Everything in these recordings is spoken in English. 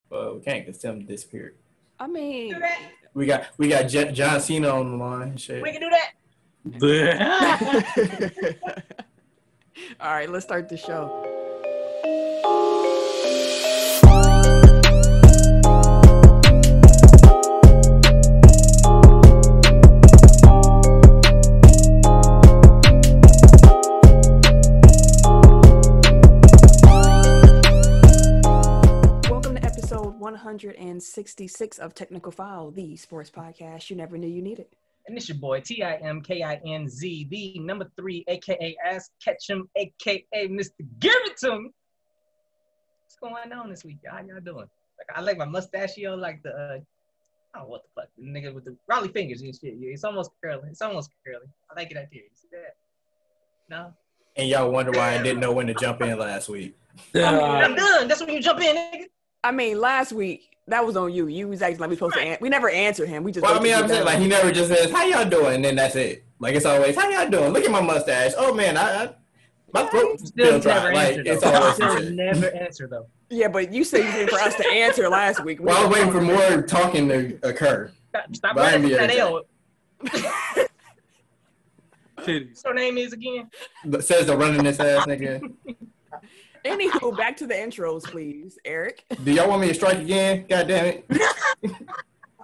Well, we can't because Tim disappeared. I mean, we got John Cena on the line. Shit. We can do that. All right, let's start the show. Welcome to episode 166 of Technical File, the sports podcast you never knew you needed. And it's your boy, TIMKINZ, the number 3, a.k.a. Ask Ketchum, a.k.a. Mr. Give It To Me. What's going on this week? How y'all doing? I like my mustachio, like the, I don't know what the fuck, the nigga with the Raleigh fingers and shit. Yeah, it's almost curly. I like it out here. You see that? No? And y'all wonder why I didn't know when to jump in last week. I'm done. That's when you jump in, nigga. I mean, last week, that was on you. You was acting like we supposed to we never answered him. We just. Well, I mean, I'm saying, like, he never just says, how y'all doing? And then that's it. Like, it's always, how y'all doing? Look at my mustache. Oh, man, my throat still dry. Like, it's always still never answer, though. Yeah, but you said you waited for us to answer last week. Well, I was waiting for more talking to occur. Stop running from that L. Titties. Her name is again? Says the running this ass nigga. Anywho, back to the intros, please, Eric. Do y'all want me to strike again? God damn it.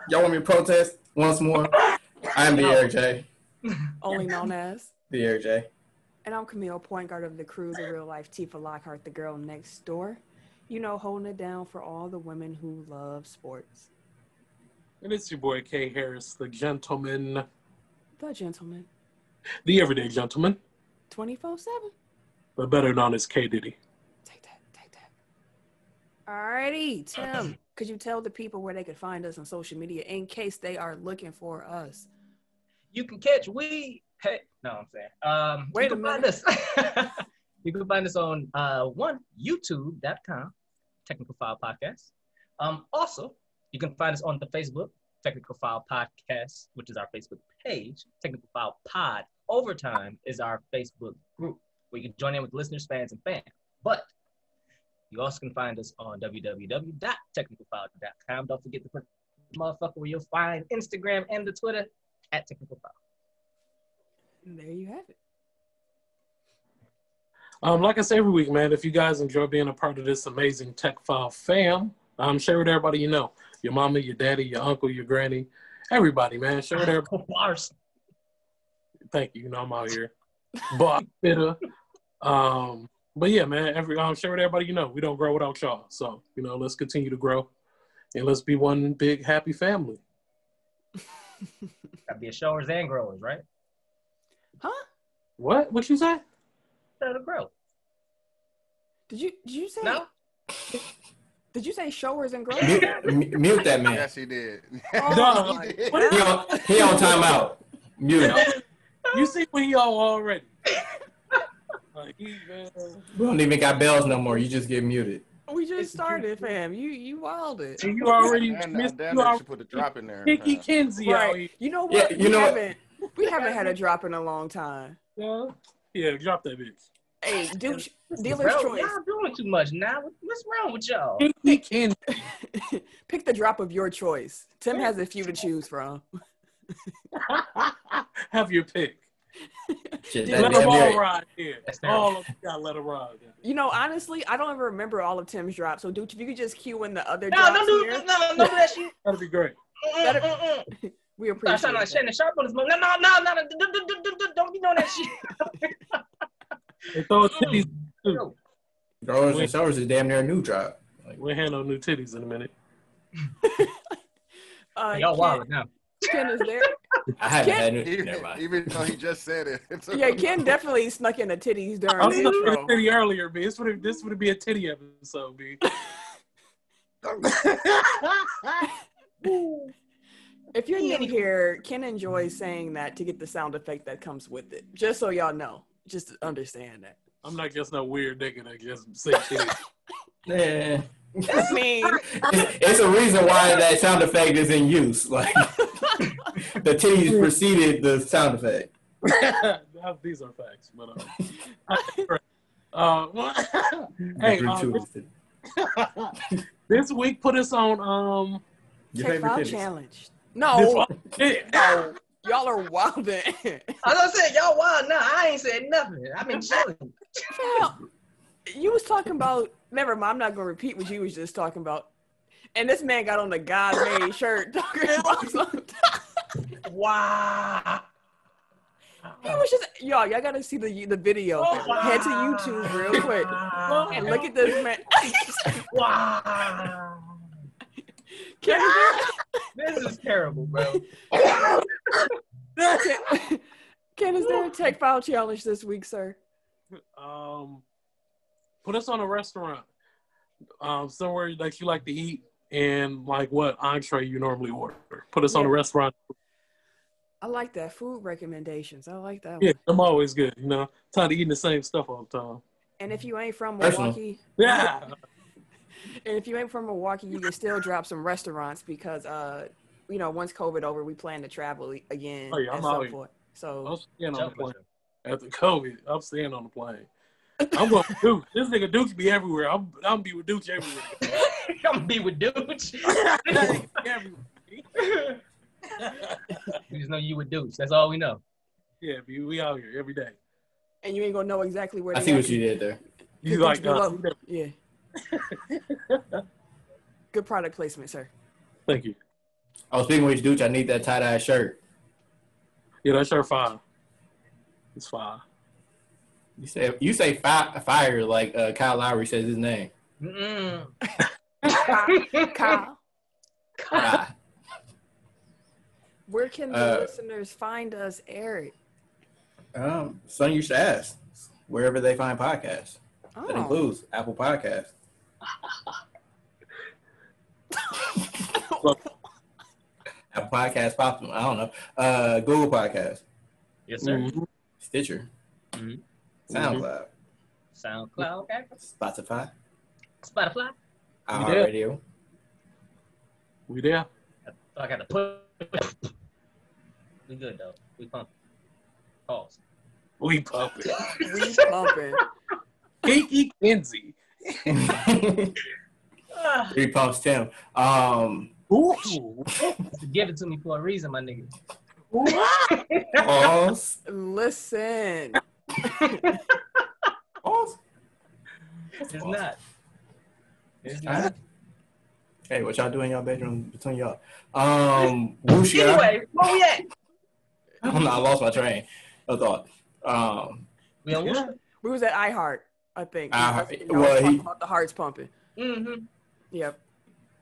Y'all want me to protest once more? I'm the Eric J. Only known as the Eric J. And I'm Camille, point guard of the crew, the real life Tifa Lockhart, the girl next door. You know, holding it down for all the women who love sports. And it's your boy K Harris, the gentleman. The gentleman. The everyday gentleman. 24/7. But better known as K Diddy. Take that. Alrighty, Tim, could you tell the people where they could find us on social media in case they are looking for us? You can catch we. Hey, no, I'm saying. Wait a minute. You can find us on YouTube.com, Technical File Podcast. Also, you can find us on the Facebook, Technical File Podcast, which is our Facebook page. Technical File Pod Overtime is our Facebook group where you can join in with listeners, fans, and fans. But you also can find us on www.technicalfile.com. Don't forget to put the motherfucker where you'll find Instagram and the Twitter at Technical File. And there you have it. Like I say every week, man, if you guys enjoy being a part of this amazing Tech File fam, share with everybody you know. Your mama, your daddy, your uncle, your granny, everybody, man. Share with everybody. Thank you. You know I'm out here. But yeah, man, share with everybody you know. We don't grow without y'all. So, let's continue to grow. And let's be one big happy family. Gotta be a showers and growers, right? Huh? What? What you say? To grow. Did you say no? Did you say showers and growers? Mute that man. Yes, he did. Oh, he on timeout. Mute him. You see what he on already. We don't even got bells no more. You just get muted. We just started, fam. You wilded. So you already missed. You should put the drop in there. Picky Kinsey out here. You know what? Yeah, we haven't had a drop in a long time. Yeah, drop that bitch. Hey, dealer's choice. Y'all doing too much now. What's wrong with y'all? Pick the drop of your choice. Tim has a few to choose from. Have your pick. Shit, let them all ride here. All of them gotta let them ride. Honestly, I don't ever remember all of Tim's drops. So, dude, if you could just cue in the other no, drops don't do here. no, that shit. That'd be great. We appreciate it. Sound like Shannon Sharp on this moment. No, don't be doing that shit. They throw titties too. Growers and showers is damn near a new drop. We'll handle new titties in a minute. Y'all wild now. Ken is there. I haven't had new. Even though he just said it. Yeah, Ken definitely snuck in the titties during I was the looking intro. at titty earlier, B. This would be a titty episode, B. If you're new here, Ken enjoys saying that to get the sound effect that comes with it. Just so y'all know. Just to understand that. I'm not just no weird nigga that just say shit. Yeah. I mean, it's a reason why that sound effect is in use. Like the titties preceded the sound effect. These are facts, but This week, put us on Tech File Challenge. No, no, y'all are wilding. I was saying y'all wild now. I ain't said nothing. I've been chilling. You was talking about. Never mind. I'm not gonna repeat what you was just talking about. And this man got on the God-made shirt talking about something. Wow. He was just y'all gotta see the video. Head to YouTube real quick and look at this man. Wow. This is terrible, bro. Ken, is there a Tech File Challenge this week, sir? Put us on a restaurant, somewhere that you like to eat, and like what entree you normally order. Put us on a restaurant. I like that. Food recommendations. I like that Yeah, one. I'm always good. You know, tired of eating the same stuff all the time. And if you ain't from Milwaukee, and if you ain't from Milwaukee, you can still drop some restaurants because once COVID over, we plan to travel again. Oh yeah, I'm out here. So I'm staying on the plane after COVID. I'm staying on the plane. I'm going with Duke. This nigga Duke be everywhere. I'm gonna be with Duke everywhere. I'm gonna be with dudes. We just know you with dudes. That's all we know. Yeah, we out here every day. And you ain't gonna know exactly where. I see what you did there. You like yeah. Good product placement, sir. Thank you. I was speaking with Dude. I need that tie-dye shirt. Yeah, that shirt fire. It's fire. You say fire like Kyle Lowry says his name. Kyle. Where can the listeners find us, Eric? Son, you should ask. Wherever they find podcasts. Oh. That includes Apple Podcasts. Apple Podcasts, I don't know. Google Podcasts. Yes, sir. Mm-hmm. Stitcher. Mm-hmm. SoundCloud. SoundCloud. Okay. Spotify. Radio. We there. I got to put. We good though. We pumping. Pause. We pumping. We pumping. Kiki Kenzie. 3 pumps Tim. Ooh. Give it to me for a reason, my nigga. Pause. Listen. Pause. It's not. Hey, what y'all doing in y'all bedroom between y'all? Whoosh, anyway, where we at? I don't know. I lost my train of thought. We on Whoosh? We was at iHeart, I think. About the heart's pumping. Mm-hmm. Yep.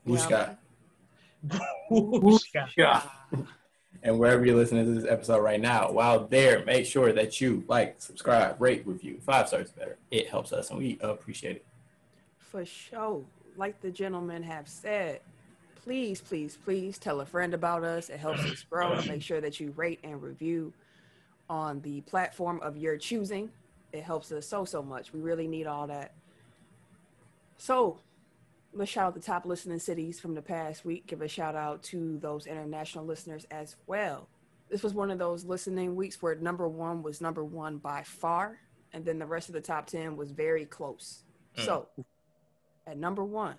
Whoosh got. Yeah. And wherever you're listening to this episode right now, while there, make sure that you like, subscribe, rate, review. 5 stars better. It helps us, and we appreciate it. For sure. Like the gentlemen have said, please, please, please tell a friend about us. It helps us grow. Make sure that you rate and review on the platform of your choosing. It helps us so much. We really need all that. So let's shout out the top listening cities from the past week. Give a shout out to those international listeners as well. This was one of those listening weeks where number 1 was number 1 by far. And then the rest of the top 10 was very close. So at number 1,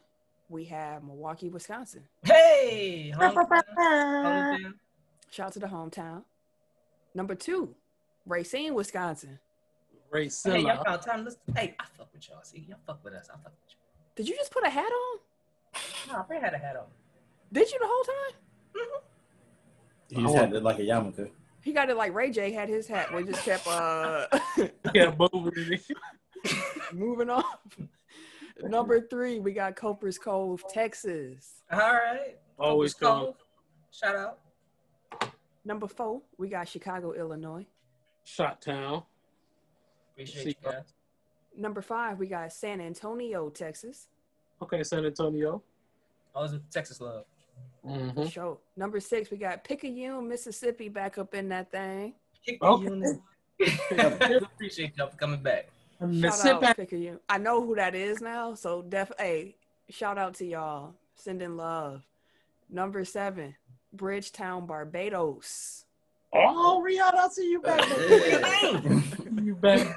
we have Milwaukee, Wisconsin. Hey! Hometown. Shout out to the hometown. Number 2, Racine, Wisconsin. Racine. Hey, y'all found time to listen. Hey, I fuck with y'all. See, y'all fuck with us. I fuck with you. Did you just put a hat on? No, I had a hat on. Did you the whole time? Mm-hmm. He just had it like a yarmulke. He got it like Ray J had his hat where he just kept moving on. Number 3, we got Copers Cove, Texas. All right. Always Cove. Shout out. Number 4, we got Chicago, Illinois. Shot Town. Appreciate you guys. Number 5, we got San Antonio, Texas. Okay, San Antonio. I was with Texas love. Mm-hmm. Show. Number 6, we got Picayune, Mississippi, back up in that thing. Okay. Appreciate y'all for coming back. Shout out Picayune. I know who that is now, so hey, shout out to y'all. Sending love. Number 7, Bridgetown, Barbados. Oh, Rihanna, I see you back. You back.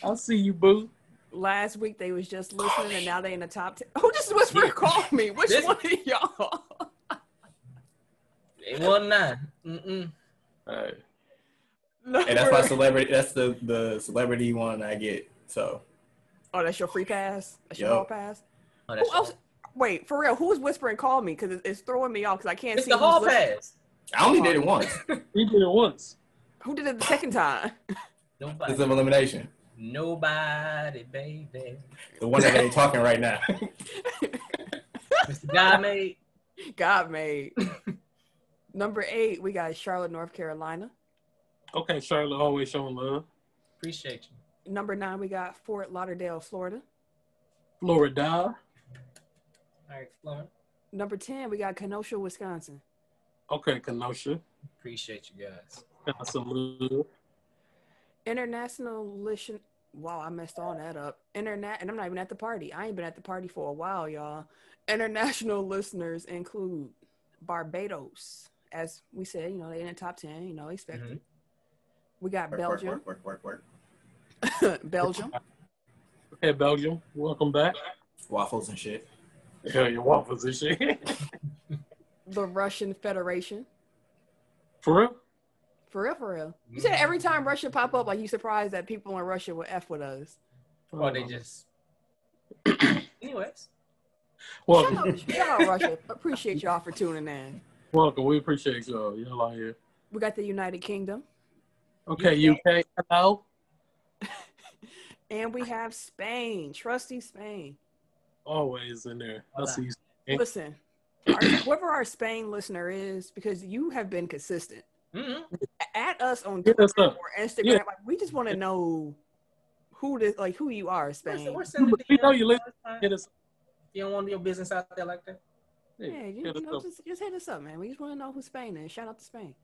I see you, boo. Last week they was just listening, and now they in the top 10. Who just whispered call me? Which one of y'all? It wasn't 9. Mm-mm. All right. And that's my celebrity. That's the celebrity one I get. So. Oh, that's your free pass. That's your hall pass. Oh, Who else? Wait, for real? Who's whispering? Call me because it's throwing me off because I can't it's see. It's the hall pass. I only did it once. He did it once. Who did it the second time? Nobody. It's an elimination. Nobody, baby. The one that ain't talking right now. Mr. God made. God made. Number 8, we got Charlotte, North Carolina. Okay, Charlotte always showing love. Appreciate you. Number 9, we got Fort Lauderdale, Florida. Florida. All right, Florida. Number 10, we got Kenosha, Wisconsin. Okay, Kenosha. Appreciate you guys. That's a love. International listen. Wow, I messed all that up. And I'm not even at the party. I ain't been at the party for a while, y'all. International listeners include Barbados. As we said, they in the top 10, expected. Mm-hmm. We got Belgium. Work. Belgium. Okay, Belgium. Welcome back. Waffles and shit. Hell, your waffles and shit. The Russian Federation. For real? For real. You said every time Russia pop up, like you surprised that people in Russia would F with us. Or they just... Anyways. Welcome. Shout out Russia. Appreciate y'all for tuning in. Welcome. We appreciate y'all. Y'all out here. We got the United Kingdom. Okay, UK. Hello. And we have Spain. Trusty Spain. Always in there. Listen, whoever our Spain listener is, because you have been consistent. Mm-hmm. At us on Twitter or Instagram. Yeah. Like, we just want to know who you are, Spain. We're sending we know you listen. You don't want your business out there like that? Yeah, just hit us up, man. We just want to know who Spain is. Shout out to Spain.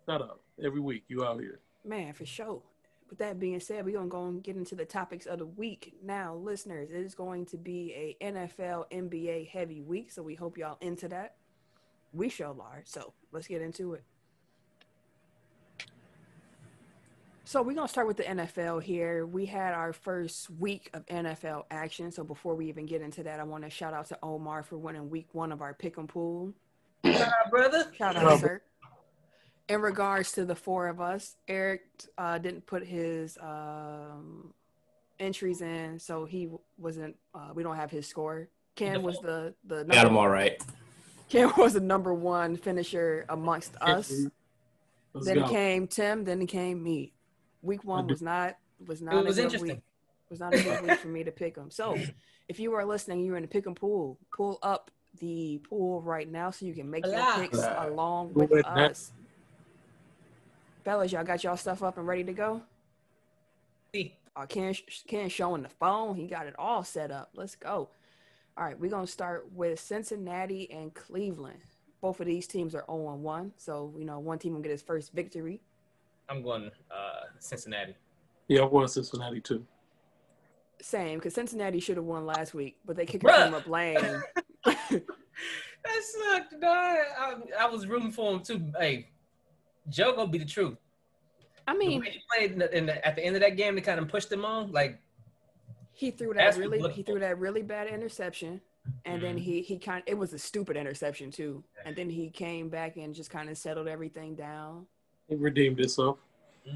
Shout out. Every week you out here. Man, for sure. With that being said, we're going to go and get into the topics of the week. Now, listeners, it is going to be a NFL, NBA heavy week, so we hope y'all into that. We sure are. So let's get into it. So we're going to start with the NFL here. We had our first week of NFL action. So before we even get into that, I want to shout out to Omar for winning week 1 of our pick 'em pool. Shout out, brother. Shout out, sir. In regards to the 4 of us, Eric didn't put his entries in, so he wasn't. We don't have his score. Ken was the got him all right. Ken was the number 1 finisher amongst us. Then came Tim. Then came me. Week 1 was not a good week. Was not a good week for me to pick them. So, if you are listening, you're in the pick 'em pool. Pull up the pool right now so you can make your picks along with us. Fellas, y'all got y'all stuff up and ready to go? Ken showing the phone. He got it all set up. Let's go. All right, we're going to start with Cincinnati and Cleveland. Both of these teams are 0-1, so, one team will get his first victory. I'm going Cincinnati. Yeah, I'm going Cincinnati, too. Same, because Cincinnati should have won last week, but they kicked him up lane. That sucked, dog. I was rooting for him, too. Hey, Joe gonna be the truth. I mean, the way he played at the end of that game to kind of push them on, like he threw that really bad interception, and then it was a stupid interception too, and then he came back and just kind of settled everything down. He redeemed himself.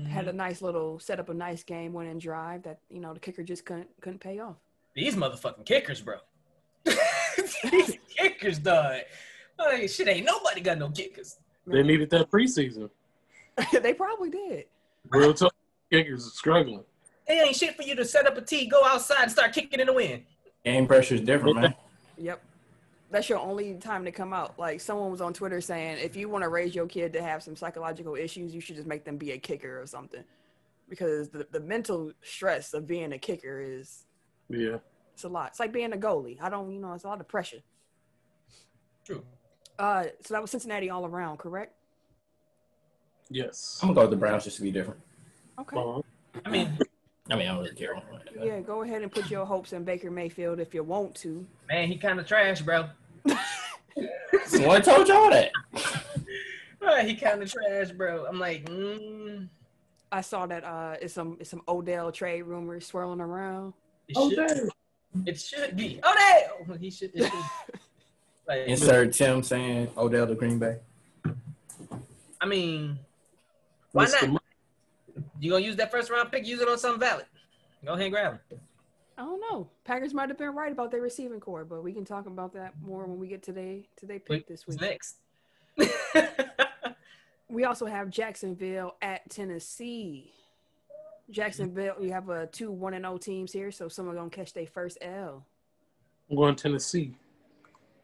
Had a nice set up a nice game winning drive that the kicker just couldn't pay off. These motherfucking kickers, bro. These kickers, dog. Like, shit, ain't nobody got no kickers. They needed that preseason. They probably did. Real tough. Kickers are struggling. It ain't shit for you to set up a tee, go outside, and start kicking in the wind. Game pressure is different, man. Yep. That's your only time to come out. Like, someone was on Twitter saying, if you want to raise your kid to have some psychological issues, you should just make them be a kicker or something. Because the mental stress of being a kicker is it's a lot. It's like being a goalie. It's a lot of pressure. True. So that was Cincinnati all around, correct? Yes. I'm going to go with the Browns just to be different. Okay. I mean, I don't really care. Yeah, go ahead and put your hopes in Baker Mayfield if you want to. Man, he kind of trash, bro. Someone told y'all that. He kind of trash, bro. I'm like, I saw that it's some Odell trade rumors swirling around. It should be. Odell! He should. It should. Like, insert Tim saying Odell to Green Bay. I mean, why not? You gonna use that first round pick? Use it on something valid. Go ahead and grab him. I don't know. Packers might have been right about their receiving core, but we can talk about that more when we get to they pick this week. Next. We also have Jacksonville at Tennessee. Jacksonville, we have 2 1-0 teams here, so someone gonna catch their first L. I'm going Tennessee.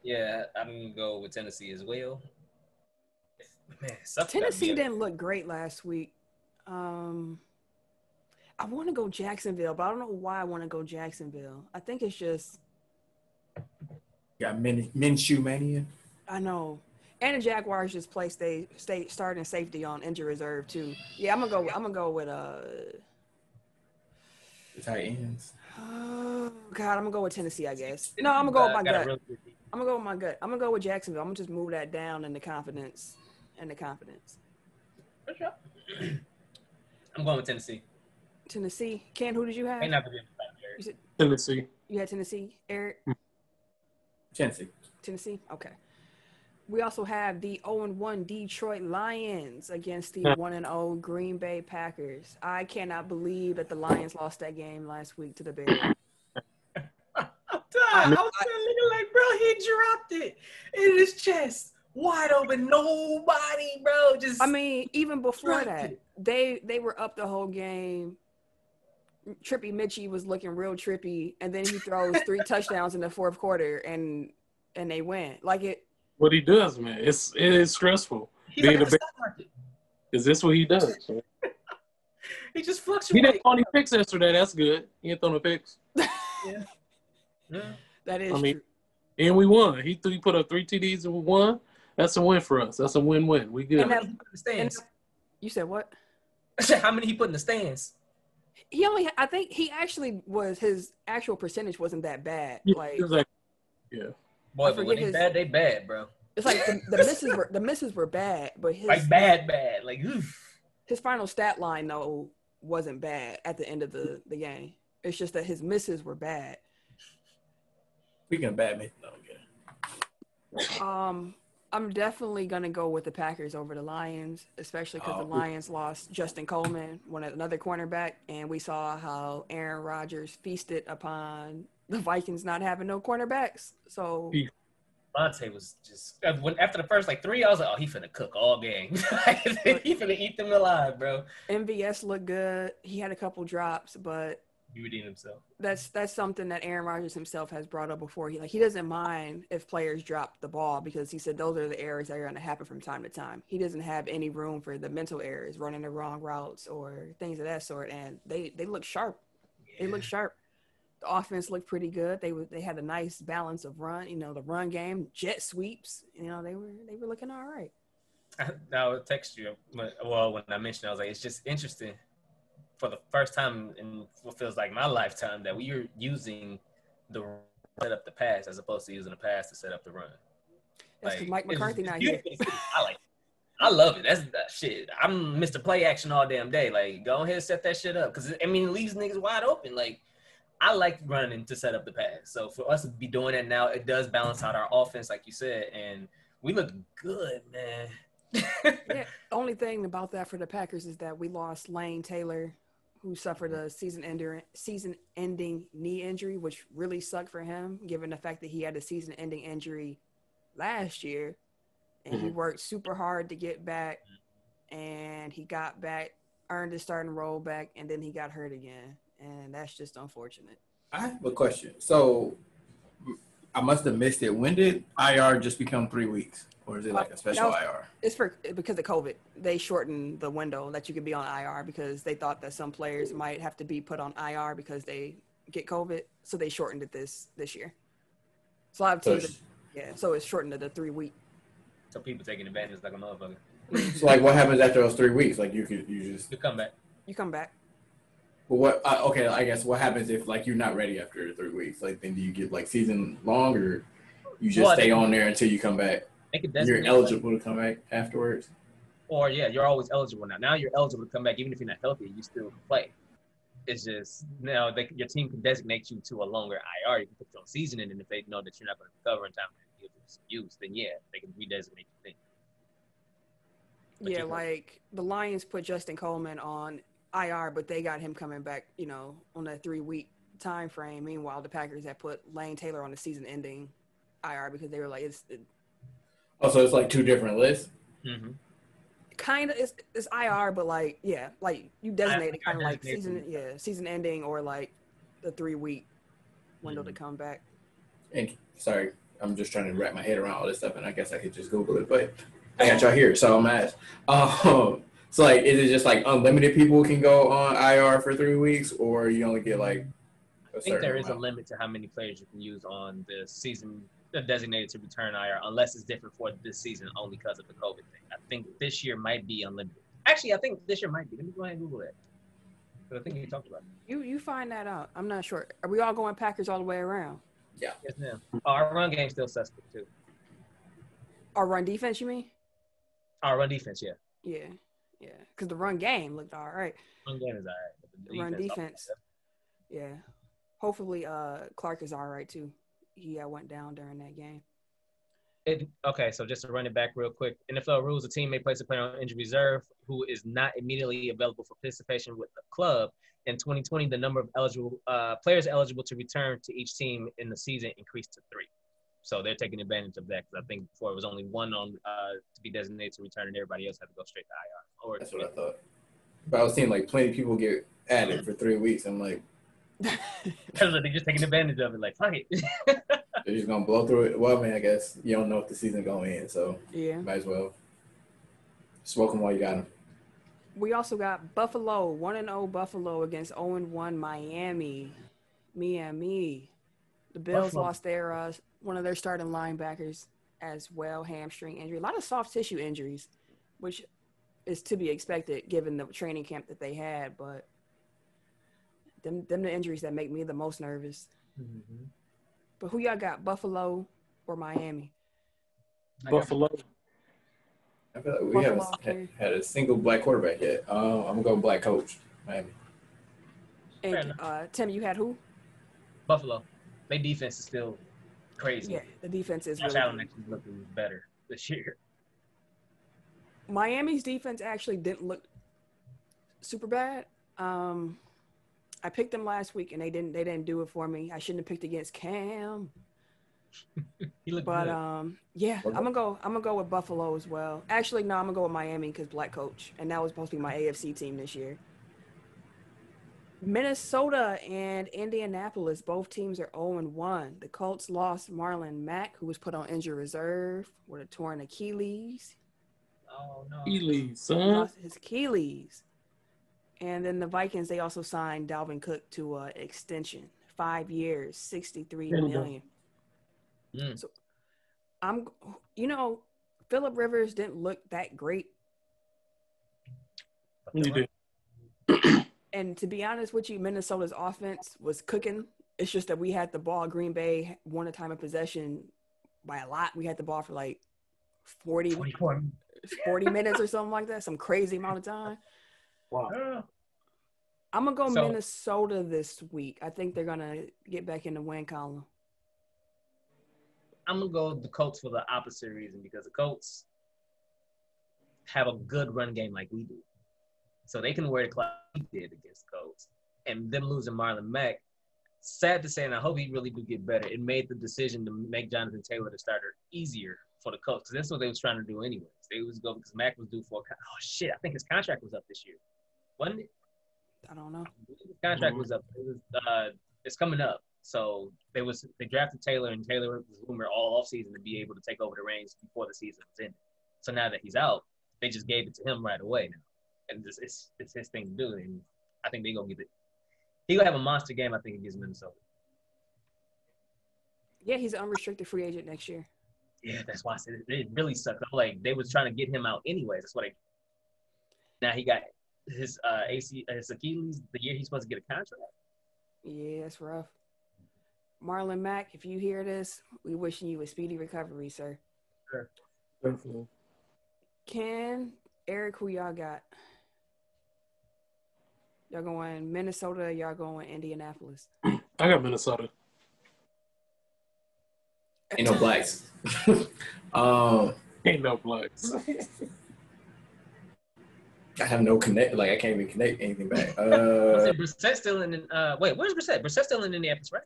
Yeah, I'm gonna go with Tennessee as well. Man, Tennessee didn't look great last week. I want to go Jacksonville, but I don't know why I want to go Jacksonville. I think it's just got Minshew mania. I know, and the Jaguars just placed they starting safety on injury reserve too. Yeah, I'm gonna go with the tight ends. Oh God, I'm gonna go with Tennessee, I guess. No, I'm gonna go with my gut. I'm gonna go with my gut. I'm gonna go with Jacksonville. I'm gonna just move that down in the confidence. For sure. I'm going with Tennessee. Tennessee. Ken, who did you have? Tennessee. You had Tennessee. Eric? Tennessee. Okay. We also have the 0-1 Detroit Lions against the 1-0 Green Bay Packers. I cannot believe that the Lions lost that game last week to the Bears. I was looking like, bro, he dropped it in his chest. Wide open, nobody, bro. Just even before that, they were up the whole game. Trippy Mitchie was looking real trippy, and then he throws 3 touchdowns in the fourth quarter, and they win. Like it. What he does, man, it is stressful. Being like is this what he does? He just fluctuates. He didn't throw any picks yesterday. That's good. He didn't throw no picks. Yeah, that is true. And we won. He put up 3 TDs and we won. That's a win for us. That's a win-win. We good. You said what? How many he put in the stands? I think his actual percentage wasn't that bad. Yeah. Boy, but when they bad, they bad, bro. It's like the misses were bad, but his bad. Like oof. His final stat line though wasn't bad at the end of the game. It's just that his misses were bad. Speaking of bad, I'm definitely going to go with the Packers over the Lions, especially because the Lions lost Justin Coleman, another cornerback, and we saw how Aaron Rodgers feasted upon the Vikings not having no cornerbacks. So Monte was just after the first 3, I was like, oh, he finna cook all game. He finna eat them alive, bro. MVS looked good. He had a couple drops, but he redeemed himself. That's something that Aaron Rodgers himself has brought up before. He doesn't mind if players drop the ball because he said those are the errors that are going to happen from time to time. He doesn't have any room for the mental errors, running the wrong routes or things of that sort. And they look sharp. Yeah. They look sharp. The offense looked pretty good. They had a nice balance of run. The run game, jet sweeps. They were looking all right. I'll text you. Well, when I mentioned it, I was like, it's just interesting. For the first time in what feels like my lifetime, that we are using the set up the pass as opposed to using the pass to set up the run. That's because Mike McCarthy not here. I love it. That's that shit. I'm Mr. Play Action all damn day. Like, go ahead and set that shit up. Because, it leaves niggas wide open. Like, I like running to set up the pass. So, for us to be doing that now, it does balance out our offense, like you said. And we look good, man. Yeah, the only thing about that for the Packers is that we lost Lane Taylor, who suffered a season-ending knee injury, which really sucked for him, given the fact that he had a season-ending injury last year, and he worked super hard to get back, and he got back, earned his starting role back, and then he got hurt again, and that's just unfortunate. I have a question. So I must have missed it. When did IR just become 3 weeks? Or is it like a special IR? It's because of COVID. They shortened the window that you could be on IR because they thought that some players might have to be put on IR because they get COVID. So they shortened it this year. So I have teams. So it's shortened to the 3 week. So people taking advantage like a motherfucker. So what happens after those 3 weeks? Like you come back. You come back. Well, I guess what happens if you're not ready after 3 weeks? Then do you get season long, or you just stay on there until you come back? You're eligible to come back afterwards? Or, you're always eligible now. Now you're eligible to come back. Even if you're not healthy, you still can play. It's just now your team can designate you to a longer IR. You can put your own season in, and if they know that you're not going to recover in time to use, then yeah, they can redesignate you then. Yeah, like the Lions put Justin Coleman on IR, but they got him coming back, on a 3-week time frame. Meanwhile, the Packers had put Lane Taylor on the season-ending IR because they were like, so it's like two different lists. Mm-hmm. Kind of, it's IR, but like you designate it kind of like season ending or like the 3-week window to come back. And sorry, I'm just trying to wrap my head around all this stuff, and I guess I could just Google it, but I got y'all here, so I'm asked. So like, is it just like unlimited people can go on IR for 3 weeks, or you only get like? I think there is a limit to how many players you can use on the season designated to return IR, unless it's different for this season only because of the COVID thing. I think this year might be unlimited. Actually, I think this year might be. Let me go ahead and Google that. But I think you talked about it. You find that out. I'm not sure. Are we all going Packers all the way around? Yeah. Yes, ma'am. Our run game's still suspect too. Our run defense, you mean? Our run defense, yeah. Yeah. Because the run game looked all right. Run game is all right. But the run defense. Yeah. Hopefully, Clark is all right too. He went down during that game. Okay, so just to run it back real quick. NFL rules: a team may place a player on injury reserve who is not immediately available for participation with the club. In 2020, the number of eligible players eligible to return to each team in the season increased to 3. So they're taking advantage of that because I think before it was only one on to be designated to return, and everybody else had to go straight to IR. That's what I thought. But I was seeing like plenty of people get added for 3 weeks. I'm like, they're just taking advantage of it. Like, fuck it. They're just gonna blow through it. Well, I mean, I guess you don't know if the season's going in, so yeah, might as well smoke them while you got them. We also got Buffalo, 1-0 Buffalo against 0-1 Miami. Miami. The Bills lost their one of their starting linebackers as well, hamstring injury. A lot of soft tissue injuries, which is to be expected given the training camp that they had. But them the injuries that make me the most nervous. Mm-hmm. But who y'all got, Buffalo or Miami? Buffalo. I feel like we haven't had a single black quarterback yet. I'm going to go black coach, Miami. And Tim, you had who? Buffalo. Their defense is still crazy. Yeah, the defense is Josh really Allen actually looking better this year. Miami's defense actually didn't look super bad. I picked them last week and they didn't do it for me. I shouldn't have picked against Cam. He looked but good. Yeah, I'm gonna go with Buffalo as well. Actually, no, I'm gonna go with Miami because black coach, and that was supposed to be my AFC team this year. Minnesota and Indianapolis, both teams are 0-1. The Colts lost Marlon Mack, who was put on injury reserve with a torn Achilles. Oh no, Achilles, son. He lost his Achilles. And then the Vikings, they also signed Dalvin Cook to an extension, 5 years, $63 million. So Phillip Rivers didn't look that great. You did. And to be honest with you, Minnesota's offense was cooking. It's just that we had the ball. Green Bay won a time of possession by a lot. We had the ball for like 40 minutes or something like that, some crazy amount of time. Wow. I'm going to go Minnesota this week. I think they're going to get back in the win column. I'm going to go with the Colts for the opposite reason, because the Colts have a good run game like we do. So they can wear the clock he did against the Colts. And them losing Marlon Mack, sad to say, and I hope he really do get better, it made the decision to make Jonathan Taylor the starter easier for the Colts, because that's what they was trying to do anyways. They was go because Mack was due for I think his contract was up this year. Wasn't it? I don't know. His contract was up. It was, it's coming up. So they drafted Taylor, and Taylor was rumored all offseason to be able to take over the reins before the season was ended. So now that he's out, they just gave it to him right away now. And it's his thing to do. And I think they're going to give it. He's going to have a monster game, I think, against Minnesota. Yeah, he's an unrestricted free agent next year. Yeah, that's why I said it really sucked. Like, they was trying to get him out anyways. That's what now he got his his Achilles the year he's supposed to get a contract. Yeah, that's rough. Marlon Mack, if you hear this, we wishing you a speedy recovery, sir. Sure. Definitely. Ken, Eric, who y'all got? Y'all going Minnesota? Y'all going Indianapolis? I got Minnesota. Ain't no blacks. Ain't no blacks. I have no connect. Like I can't even connect anything back. Brissett's still in. Wait, where's Brissett? Brissett's still in Indianapolis, right?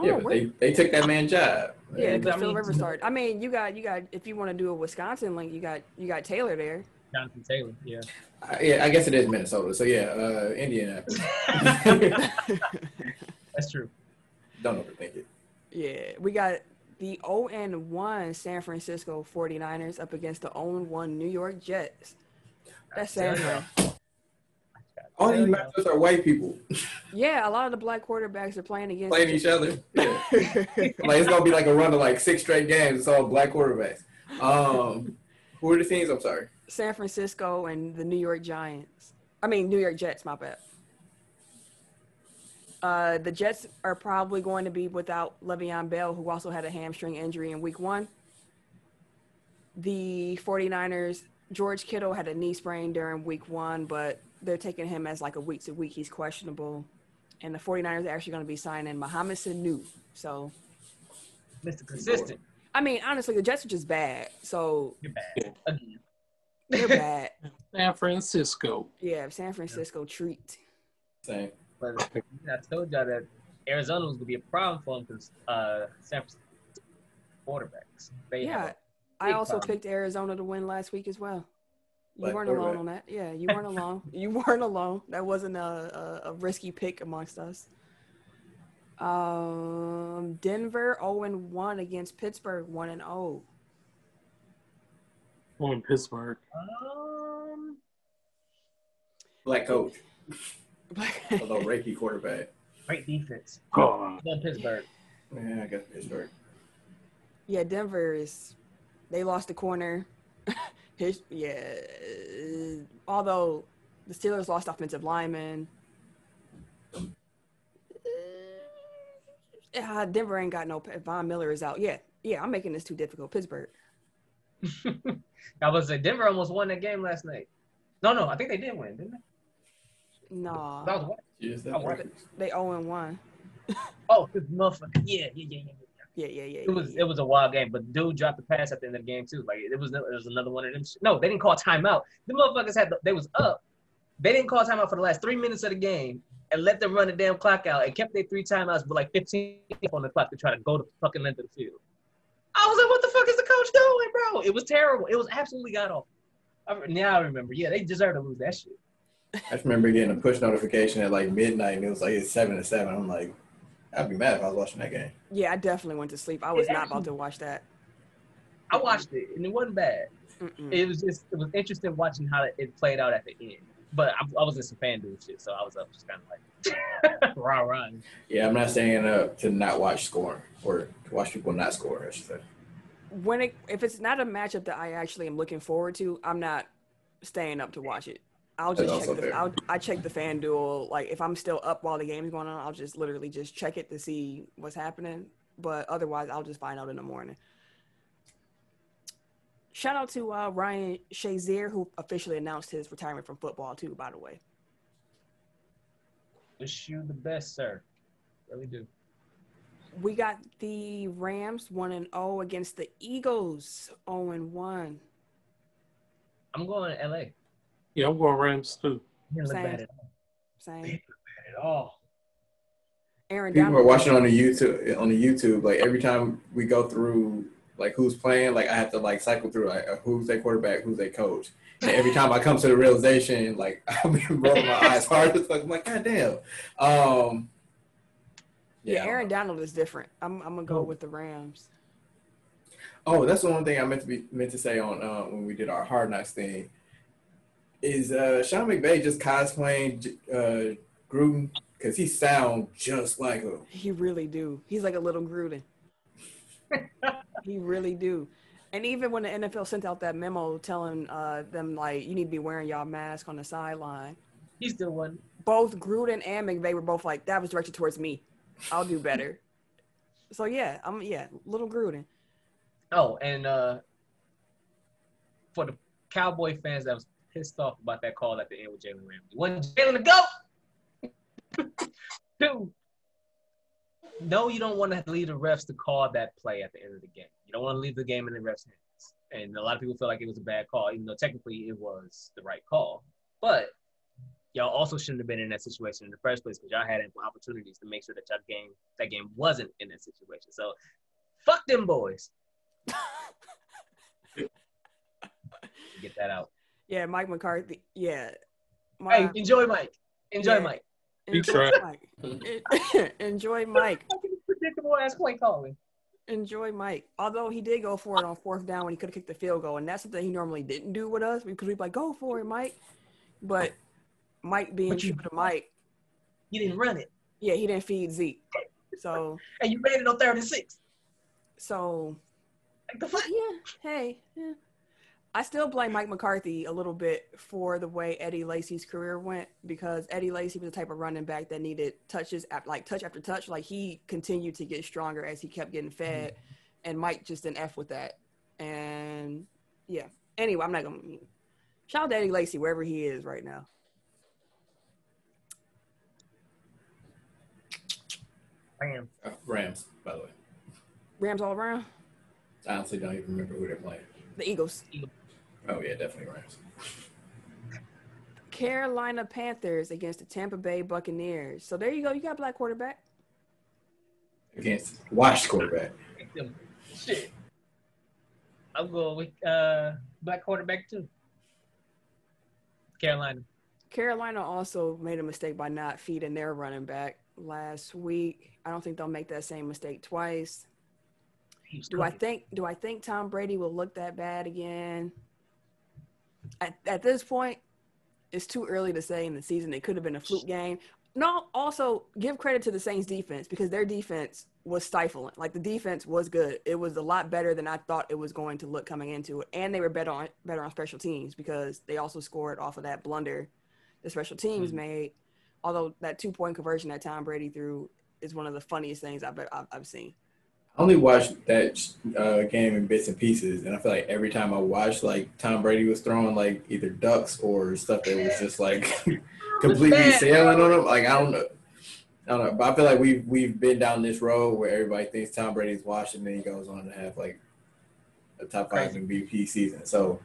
Yeah, but they took that man's job. Yeah, because Phil Rivers started. I mean, you got. If you want to do a Wisconsin link, you got Taylor there. Jonathan Taylor, yeah. Yeah, I guess it is Minnesota. So yeah, Indianapolis. That's true. Don't overthink it. Yeah, we got the 0-1 San Francisco 49ers up against the 0-1 New York Jets. That's San Fran. All these matchups are white people. Yeah, a lot of the black quarterbacks are playing each other. Yeah. Like it's gonna be like a run of like 6 straight games. It's all black quarterbacks. Who are the teams? I'm sorry. San Francisco and the New York Giants. I mean, New York Jets. My bad. The Jets are probably going to be without Le'Veon Bell, who also had a hamstring injury in week 1. The 49ers, George Kittle had a knee sprain during week 1, but they're taking him as like a week-to-week. He's questionable. And the 49ers are actually going to be signing Mohamed Sanu. So, Mr. Consistent. I mean, honestly, the Jets are just bad. So, you're bad. Again. They're bad. San Francisco. Yeah, San Francisco treat. Same. But I told y'all that Arizona was going to be a problem for them because San Francisco quarterbacks. I also picked Arizona to win last week as well. You weren't alone on that. Yeah, you weren't alone. You weren't alone. That wasn't a risky pick amongst us. Denver 0-1 against Pittsburgh 1-0. On Pittsburgh. Black coach. Although Reiki quarterback. Great defense. Oh. Pittsburgh. Yeah, I guess Pittsburgh. Yeah, Denver they lost the corner. Although the Steelers lost offensive linemen. Denver ain't got no. Von Miller is out. Yeah, I'm making this too difficult. Pittsburgh. I was say Denver almost won that game last night. No, I think they did win, didn't they? No. That was what? They 0-1. Oh, this motherfucker. Yeah. Yeah. It was a wild game, but dude dropped the pass at the end of the game too. Like it was another one of them. No, they didn't call timeout. The motherfuckers they was up. They didn't call timeout for the last 3 minutes of the game and let them run the damn clock out and kept their 3 timeouts with like 15 on the clock to try to go the fucking length of the field. I was like, what the fuck is the coach doing, bro? It was terrible. It was absolutely god awful. Now I remember. Yeah, they deserve to lose that shit. I just remember getting a push notification at like midnight and it was like it's 7-7. I'm like, I'd be mad if I was watching that game. Yeah, I definitely went to sleep. I was not about to watch that. I watched it and it wasn't bad. It was interesting watching how it played out at the end. But I was in some fan dude shit, so I was up just kind of like rah. Yeah, I'm not staying up to not watch scoring or to watch people not score, I should say. If it's not a matchup that I actually am looking forward to, I'm not staying up to watch it. I'll just check I check the FanDuel. Like if I'm still up while the game's going on, I'll just literally just check it to see what's happening. But otherwise, I'll just find out in the morning. Shout out to Ryan Shazier, who officially announced his retirement from football too, by the way. Wish you the best, sir. Really do. We got the Rams 1-0 against the Eagles 0-1. I'm going to LA. Yeah, I'm going Rams too. Same. At all. Aaron People Donald. are watching on the YouTube. Like every time we go through like who's playing, like I have to like cycle through like who's their quarterback, who's their coach. And every time I come to the realization, like I've been rolling my eyes hard as fuck. I'm like, God damn. Yeah, Aaron Donald is different. I'm gonna go with the Rams. Oh, that's the one thing I meant to say on when we did our Hard Knocks thing. Is Sean McVay just cosplaying Gruden? Because he sounds just like him. He really do. He's like a little Gruden. He really do. And even when the NFL sent out that memo telling them, like, you need to be wearing y'all mask on the sideline. He still won. Both Gruden and McVay were both like, that was directed towards me. I'll do better. So, yeah, little Gruden. Oh, and for the Cowboy fans that was pissed off about that call at the end with Jalen Ramsey. One, Jalen to go. Two, no, you don't want to leave the refs to call that play at the end of the game. You don't want to leave the game in the refs' hands. And a lot of people feel like it was a bad call, even though technically it was the right call. But y'all also shouldn't have been in that situation in the first place because y'all had ample opportunities to make sure that that game wasn't in that situation. So, fuck them boys. Get that out. Yeah, Mike McCarthy. Yeah. Hey, enjoy Mike. Enjoy Mike. Enjoy Mike. Enjoy Mike. Predictable ass play calling. Enjoy Mike. Although he did go for it on 4th down when he could have kicked the field goal, and that's something he normally didn't do with us because we'd be like, "Go for it, Mike." But Mike being true to Mike, you didn't run it. Yeah, he didn't feed Zeke. So. And you made it on 3rd and 6. So. Like the fuck? Yeah. Hey. Yeah. I still blame Mike McCarthy a little bit for the way Eddie Lacy's career went because Eddie Lacy was the type of running back that needed touches, like touch after touch. Like he continued to get stronger as he kept getting fed, and Mike just didn't F with that. And yeah. Anyway, I'm not gonna shout out to Eddie Lacy wherever he is right now. Rams, by the way. Rams all around. I honestly don't even remember who they're playing. The Eagles. Oh, yeah, definitely Rams. Carolina Panthers against the Tampa Bay Buccaneers. So there you go. You got a black quarterback. Against washed quarterback. Shit. I'll go with black quarterback too. Carolina. Carolina also made a mistake by not feeding their running back last week. I don't think they'll make that same mistake twice. Do I think Tom Brady will look that bad again? At this point, it's too early to say in the season. It could have been a fluke game. No, also give credit to the Saints defense because their defense was stifling. Like the defense was good. It was a lot better than I thought it was going to look coming into it. And they were better on special teams because they also scored off of that blunder the special teams made. Although that 2-point conversion that Tom Brady threw is one of the funniest things I've seen. I only watched that game in bits and pieces, and I feel like every time I watched, like Tom Brady was throwing like either ducks or stuff that was just like completely sailing on him. Like I don't know, but I feel like we've been down this road where everybody thinks Tom Brady's washed, and then he goes on to have like a top 5 MVP season. So,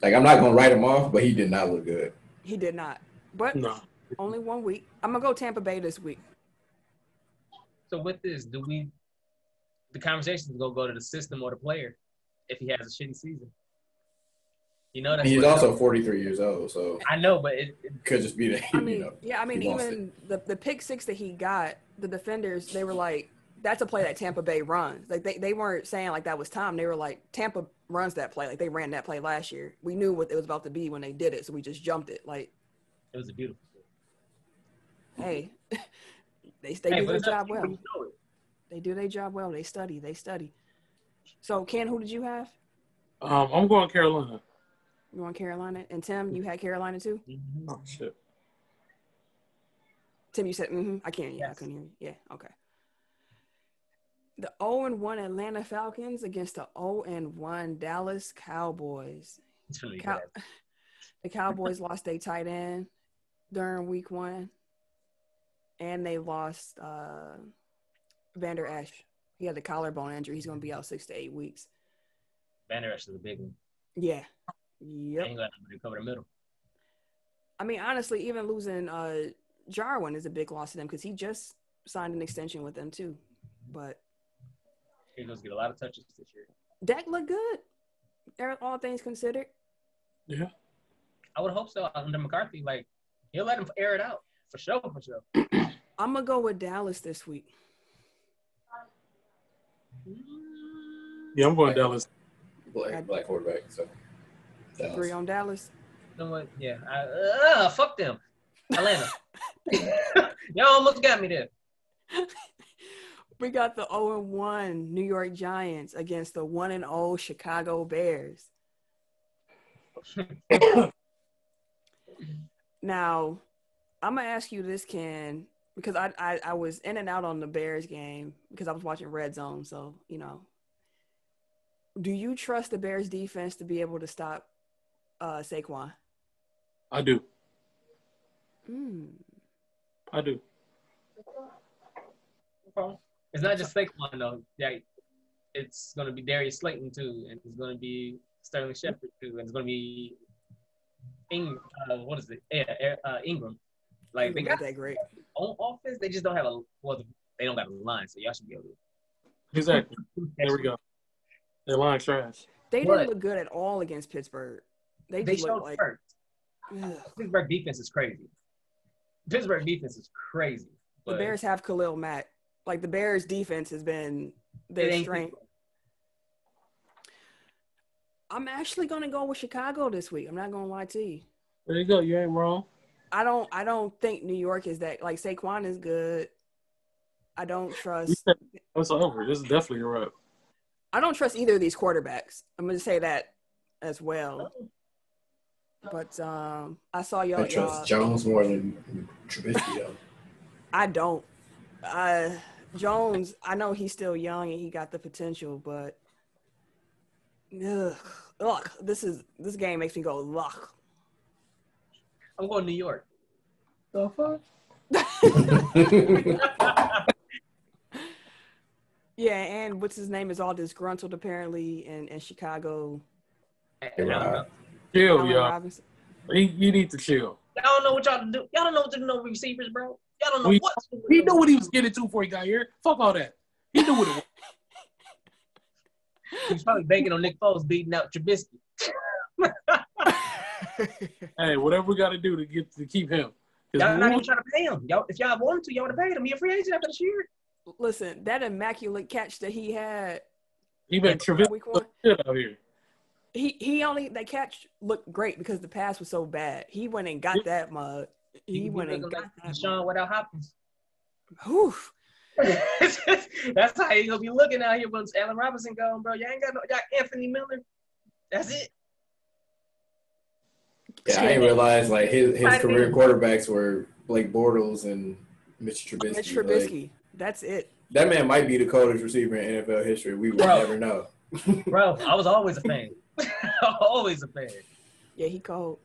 like I'm not gonna write him off, but he did not look good. He did not, but only 1 week. I'm gonna go Tampa Bay this week. So with this, the conversation is gonna go to the system or the player if he has a shitty season. You know, he's also 43 years old, so I know, but it could just be that. Even the pick 6 that he got, the defenders they were like, "That's a play that Tampa Bay runs." Like they weren't saying like that was Tom. They were like, "Tampa runs that play." Like they ran that play last year. We knew what it was about to be when they did it, so we just jumped it. Like it was a beautiful play. Hey, they do their job well. They do their job well. They study. So, Ken, who did you have? I'm going Carolina. You want Carolina? And Tim, you had Carolina too? Mm-hmm. Oh, shit. Tim, you said, I can't. Yeah, yes. I couldn't hear you. Yeah, okay. The 0-1 Atlanta Falcons against the 0-1 Dallas Cowboys. It's really bad. The Cowboys lost their tight end during week 1. And they lost Vander Esch. He had the collarbone injury. He's going to be out 6 to 8 weeks. Vander Esch is a big one. Yeah. Yep. Ain't got nobody to cover the middle. I mean, honestly, even losing Jarwin is a big loss to them because he just signed an extension with them too. But he's going to get a lot of touches this year. Dak looked good. All things considered. Yeah. I would hope so. Under McCarthy, like he'll let him air it out for sure. I'm gonna go with Dallas this week. Yeah, I'm going Dallas. Black quarterback. So Dallas. 3 on Dallas. You know what? Yeah. Fuck them. Atlanta. Y'all almost got me there. We got the 0-1 New York Giants against the 1-0 Chicago Bears. Now, I'm gonna ask you this, Ken, because I was in and out on the Bears game because I was watching Red Zone. So, you know, do you trust the Bears defense to be able to stop Saquon? I do. Mm. I do. It's not just Saquon though. Yeah, it's gonna be Darius Slayton too, and it's gonna be Sterling Shepard too, and it's gonna be Ingram. Ingram. Like they got that great on offense, they just don't have they don't got a line, so y'all should be able to. Exactly. There we go. Their line trash. They didn't look good at all against Pittsburgh. They just showed looked like Pittsburgh defense is crazy. Pittsburgh defense is crazy. The Bears have Khalil Mack. Like the Bears defense has been their strength. I'm actually gonna go with Chicago this week. I'm not gonna lie to you. There you go. You ain't wrong. I don't think New York is that. Like Saquon is good. I don't trust. It's over. This is definitely a wrap. I don't trust either of these quarterbacks. I'm gonna say that as well. But I saw y'all. I trust Jones more than Trubisky though. I don't. Jones, I know he's still young and he got the potential, but this game makes me go ugh. I'm going New York. The fuck? Yeah, and what's his name is all disgruntled apparently in Chicago. Chill, y'all. You need to chill. Y'all don't know what y'all do. Y'all don't know what to do no receivers, bro. Y'all don't know what to do. He knew what he was getting to before he got here. Fuck all that. He knew what it was. He was probably banking on Nick Foles beating out Trubisky. Hey, whatever we got to do to keep him. Y'all not even trying to pay him. Y'all, if y'all wanted to, y'all would have paid him. He a free agent after this year. Listen, that immaculate catch that he had. He been Trubisky shit out here. That catch looked great because the pass was so bad. He went and got that mug. He went and got that. Sean without Hopkins. Oof. That's how you gonna be looking out here once Allen Robinson gone, bro. Y'all ain't got Anthony Miller. That's it. Yeah, I didn't realize like his career quarterbacks were Blake Bortles and Mitch Trubisky. Mitch Trubisky. Like, that's it. That man might be the coldest receiver in NFL history. We will never know. Bro, I was always a fan. Always a fan. Yeah, he cold.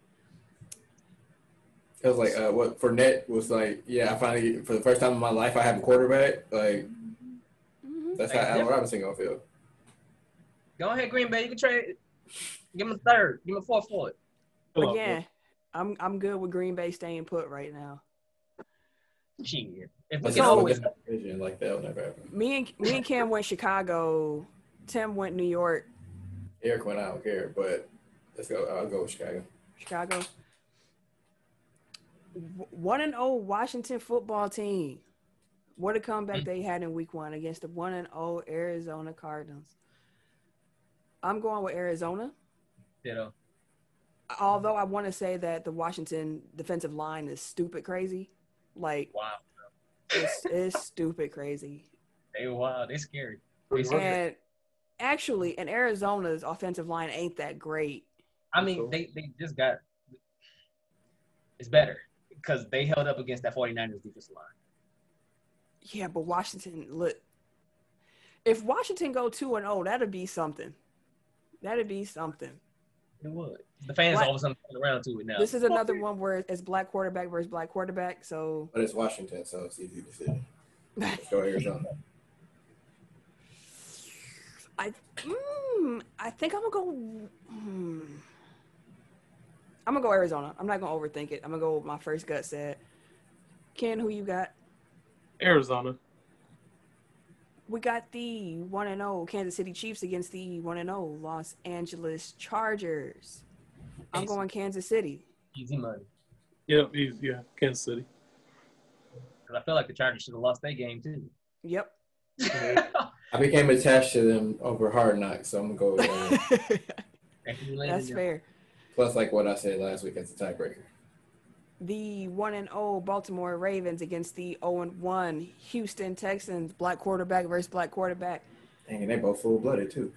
It was like what Fournette was like. Yeah, I finally for the first time in my life I have a quarterback. Like that's how Allen Robinson gonna feel. Go ahead, Green Bay. You can trade. Give him a third. Give him a fourth for it. Again, I'm good with Green Bay staying put right now. Shit. Like that will never happen. Me and Cam went Chicago. Tim went New York. Derrick went, I don't care, but let's go. I'll go with Chicago. Chicago. 1-0 Washington football team. What a comeback they had in week 1 against the 1-0 Arizona Cardinals. I'm going with Arizona. Ditto. Although I want to say that the Washington defensive line is stupid crazy. Like, wow. It's stupid crazy. They're scary. And actually, in Arizona's offensive line ain't that great. I mean, they just got – it's better because they held up against that 49ers defensive line. Yeah, but Washington – look, if Washington go 2-0, that'd be something. That'd be something. It would. The fans all of a sudden turn around to it now. This is another one where it's black quarterback versus black quarterback, so – But it's Washington, so it's easy decision. Let's go Arizona. I think I'm gonna go Arizona. I'm not gonna overthink it. I'm gonna go with my first gut said. Ken, who you got? Arizona. We got the 1-0 Kansas City Chiefs against the 1-0 Los Angeles Chargers. I'm going Kansas City. Easy money. Yep, Kansas City. Because I feel like the Chargers should have lost their game too. Yep. I became attached to them over Hard Knocks, so I'm going to go with them. That's fair. Plus, like what I said last week, it's a tiebreaker. The 1-0 Baltimore Ravens against the 0-1 Houston Texans, black quarterback versus black quarterback. Dang, and they both full-blooded, too.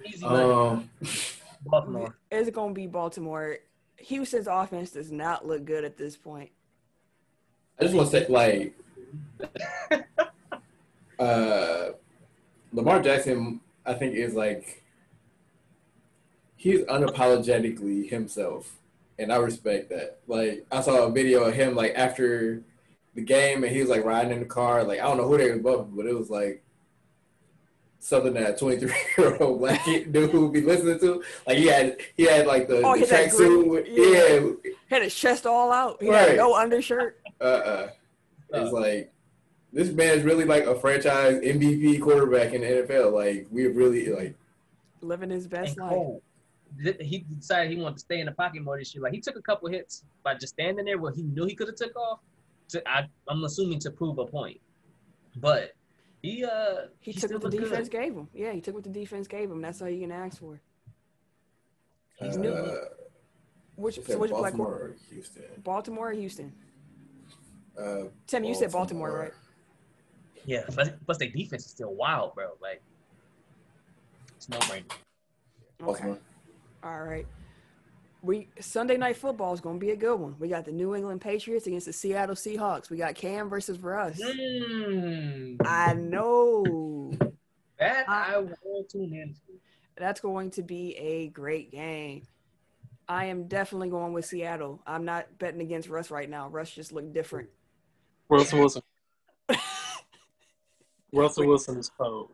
Baltimore. It's going to be Baltimore. Houston's offense does not look good at this point. I just want to say, like, Lamar Jackson, I think, is like, he's unapologetically himself. and I respect that. Like, I saw a video of him like after the game, and he was like riding in the car. Like, I don't know who they were bumping, but it was like something that a 23-year-old black dude would be listening to. Like, he had like the tracksuit. Yeah, had his chest all out. He had no undershirt. It's like, this man is really like a franchise MVP quarterback in the NFL. Like, we're really like living his best life. He decided he wanted to stay in the pocket more this year. Like, he took a couple hits by just standing there where he knew he could have took off. I'm assuming to prove a point, but he took what the defense gave him. Yeah, he took what the defense gave him. That's all you can ask for. He's new. Which Baltimore or Houston? Baltimore or Houston? Tim, you said Baltimore, right? Yeah, plus their defense is still wild, bro. Like, it's no brainer. Okay. All right. Sunday Night Football is going to be a good one. We got the New England Patriots against the Seattle Seahawks. We got Cam versus Russ. I know. That I will tune into. That's going to be a great game. I am definitely going with Seattle. I'm not betting against Russ right now. Russ just looked different. Russell Wilson. Russell Wilson is cold.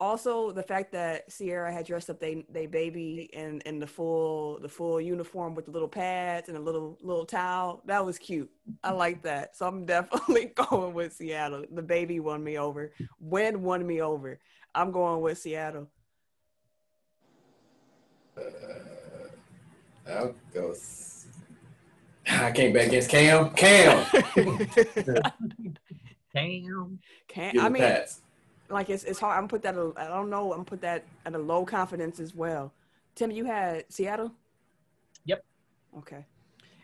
Also, the fact that Sierra had dressed up they baby in the full uniform with the little pads and a little towel, that was cute. I like that. So I'm definitely going with Seattle. The baby won me over. Win won me over. I'm going with Seattle. I'll go. I can't bet against Cam. Cam. I mean, Pats. Like, it's hard. I'm put that. I don't know. I'm put that at a low confidence as well. Tim, you had Seattle? Yep. Okay.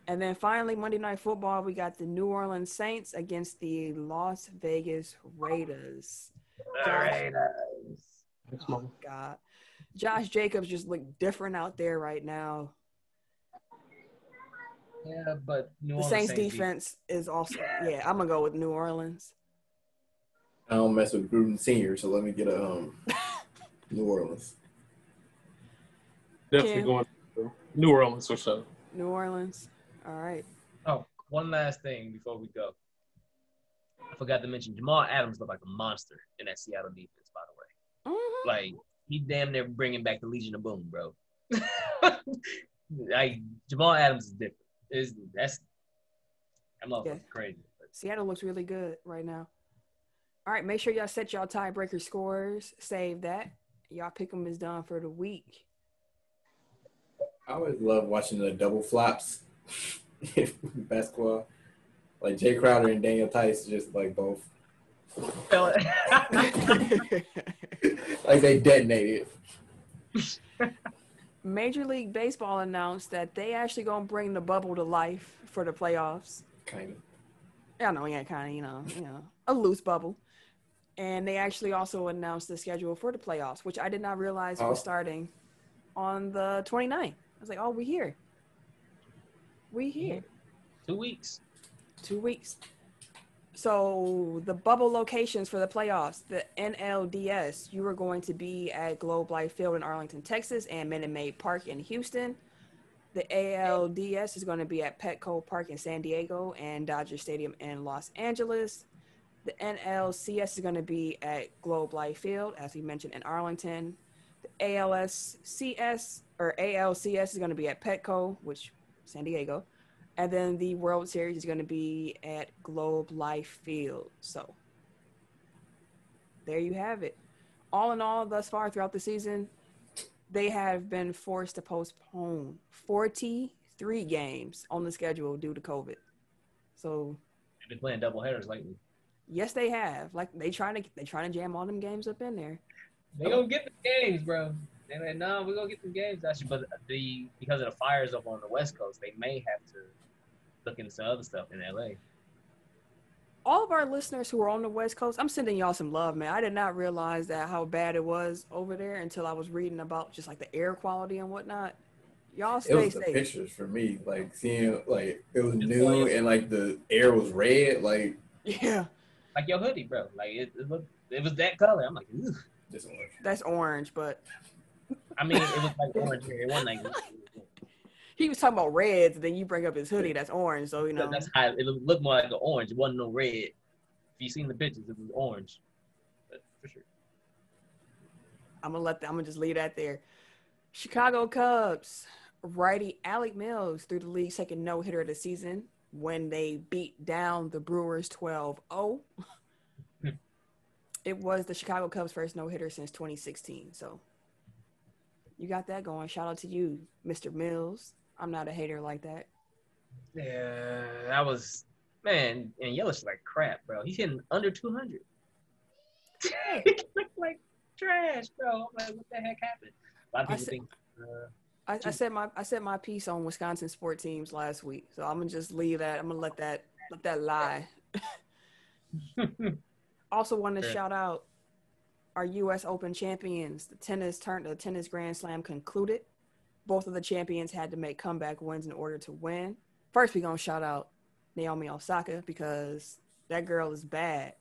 And then finally, Monday Night Football, we got the New Orleans Saints against the Las Vegas Raiders. Oh, God. Josh Jacobs just looked different out there right now. Yeah, but the Saints defense is also, I'm going to go with New Orleans. I don't mess with Gruden Sr., so let me get a New Orleans. Definitely going to New Orleans for sure. New Orleans. All right. Oh, one last thing before we go. I forgot to mention Jamal Adams looked like a monster in that Seattle defense, by the way. Mm-hmm. Like, he damn near bringing back the Legion of Boom, bro. Like, Jamal Adams is different. That's crazy. Seattle looks really good right now. All right, make sure y'all set y'all tiebreaker scores. Save that. Y'all pick them is done for the week. I always love watching the double flops in basketball. Like Jay Crowder and Daniel Tice, just like both. Like they detonated. Major League Baseball announced that they actually gonna bring the bubble to life for the playoffs. Kind of. I know, kind of, you know, a loose bubble. And they actually also announced the schedule for the playoffs, which I did not realize was starting on the 29th. I was like, oh, we here. We here. 2 weeks. 2 weeks. So the bubble locations for the playoffs, the NLDS, you are going to be at Globe Life Field in Arlington, Texas, and Minute Maid Park in Houston. The ALDS is going to be at Petco Park in San Diego and Dodger Stadium in Los Angeles. The NLCS is going to be at Globe Life Field, as we mentioned, in Arlington. The ALCS is going to be at Petco, which San Diego. And then the World Series is going to be at Globe Life Field. So there you have it. All in all, thus far throughout the season, they have been forced to postpone 43 games on the schedule due to COVID. So they've been playing doubleheaders lately. Yes, they have. Like they trying to jam all them games up in there. They gonna get the games, bro. They're like, no, we're gonna get the games actually, but because of the fires up on the West Coast, they may have to look into some other stuff in LA. All of our listeners who are on the West Coast, I'm sending y'all some love, man. I did not realize that how bad it was over there until I was reading about just like the air quality and whatnot. Y'all stay safe. It was the pictures for me, like seeing like it was new and like the air was red, like yeah. Like your hoodie, bro. Like it was that color. I'm like, ugh. This orange. That's orange, but I mean, it was like orange here. It wasn't like he was talking about reds, then you bring up his hoodie that's orange. So that's how it looked more like an orange. It wasn't no red. If you seen the pictures, it was orange. But for sure. I'm gonna just leave that there. Chicago Cubs righty Alec Mills threw the league's second no-hitter of the season when they beat down the Brewers 12-0. It was the Chicago Cubs' first no-hitter since 2016. So you got that going. Shout out to you, Mr. Mills. I'm not a hater like that. Yeah, that was, man, and Yelich like crap, bro. He's hitting under 200. He looked like trash, bro. I'm like, what the heck happened? A lot of people think. I said my piece on Wisconsin sport teams last week, so I'm gonna just leave that. I'm gonna let that lie. Also, want to shout out our U.S. Open champions. The tennis Grand Slam concluded. Both of the champions had to make comeback wins in order to win. First, we're gonna shout out Naomi Osaka because that girl is bad.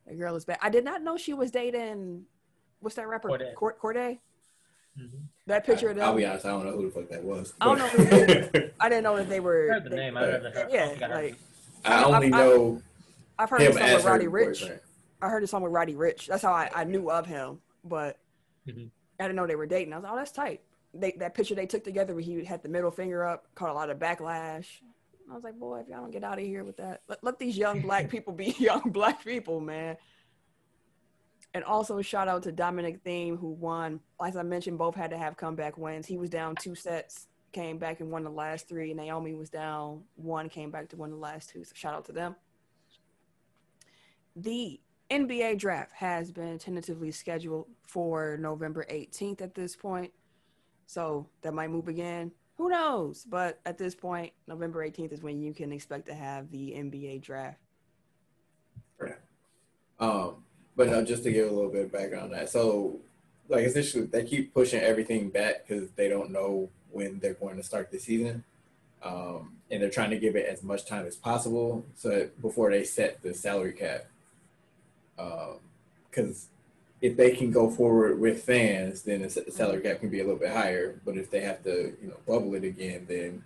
That girl is bad. I did not know she was dating. What's that rapper? Corday. Mm-hmm. That picture of them. I'll be honest, I don't know who the fuck that was. I don't know who they were. I didn't know that they were. I heard the name. I only know. I've heard the song with Roddy Ricch. I heard the song with Roddy Ricch. That's how I knew of him. But I didn't know they were dating. I was like, oh, that's tight. That picture they took together where he had the middle finger up, caught a lot of backlash. I was like, boy, if y'all don't get out of here with that, let these young black people be young black people, man. And also shout out to Dominic Thiem, who won. As I mentioned, both had to have comeback wins. He was down 2 sets, came back and won the last 3. Naomi was down 1, came back to win the last 2. So shout out to them. The NBA draft has been tentatively scheduled for November 18th at this point. So that might move again. Who knows? But at this point, November 18th is when you can expect to have the NBA draft. But no, just to give a little bit of background on that. So, like, essentially, they keep pushing everything back because they don't know when they're going to start the season. And they're trying to give it as much time as possible before they set the salary cap. Because if they can go forward with fans, then the salary cap can be a little bit higher. But if they have to, bubble it again, then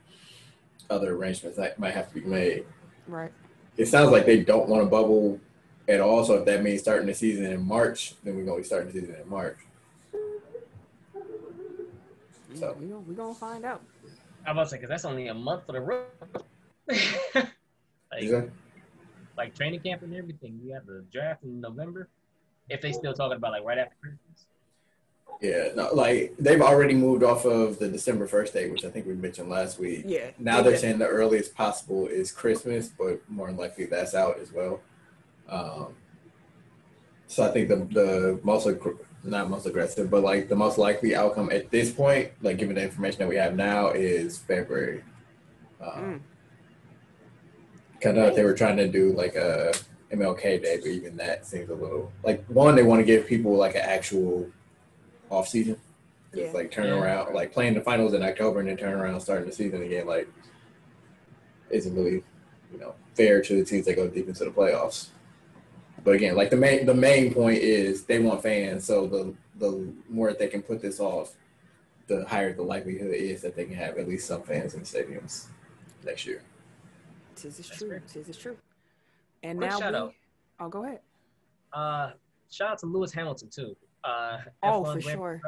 other arrangements might have to be made. Right. It sounds like they don't want to bubble at all. So if that means starting the season in March, then we're going to be starting the season in March. So we're going to find out. I was about to say, because that's only a month for the road. like training camp and everything. We have the draft in November. If they still talking about like right after Christmas. Yeah, no, like they've already moved off of the December 1st date, which I think we mentioned last week. Yeah. Now they're saying the earliest possible is Christmas, but more than likely that's out as well. So I think the not most aggressive, but like the most likely outcome at this point, like given the information that we have now, is February. Kind of they were trying to do like a MLK Day, but even that seems a little like one. They want to give people like an actual off season, like turn around, like playing the finals in October and then turn around starting the season again. Like isn't really fair to the teams that go deep into the playoffs. But again, like the main point is they want fans, so the more they can put this off, the higher the likelihood is that they can have at least some fans in the stadiums next year. This is true. And quick now shout out. Oh, go ahead. Shout out to Lewis Hamilton too. For sure.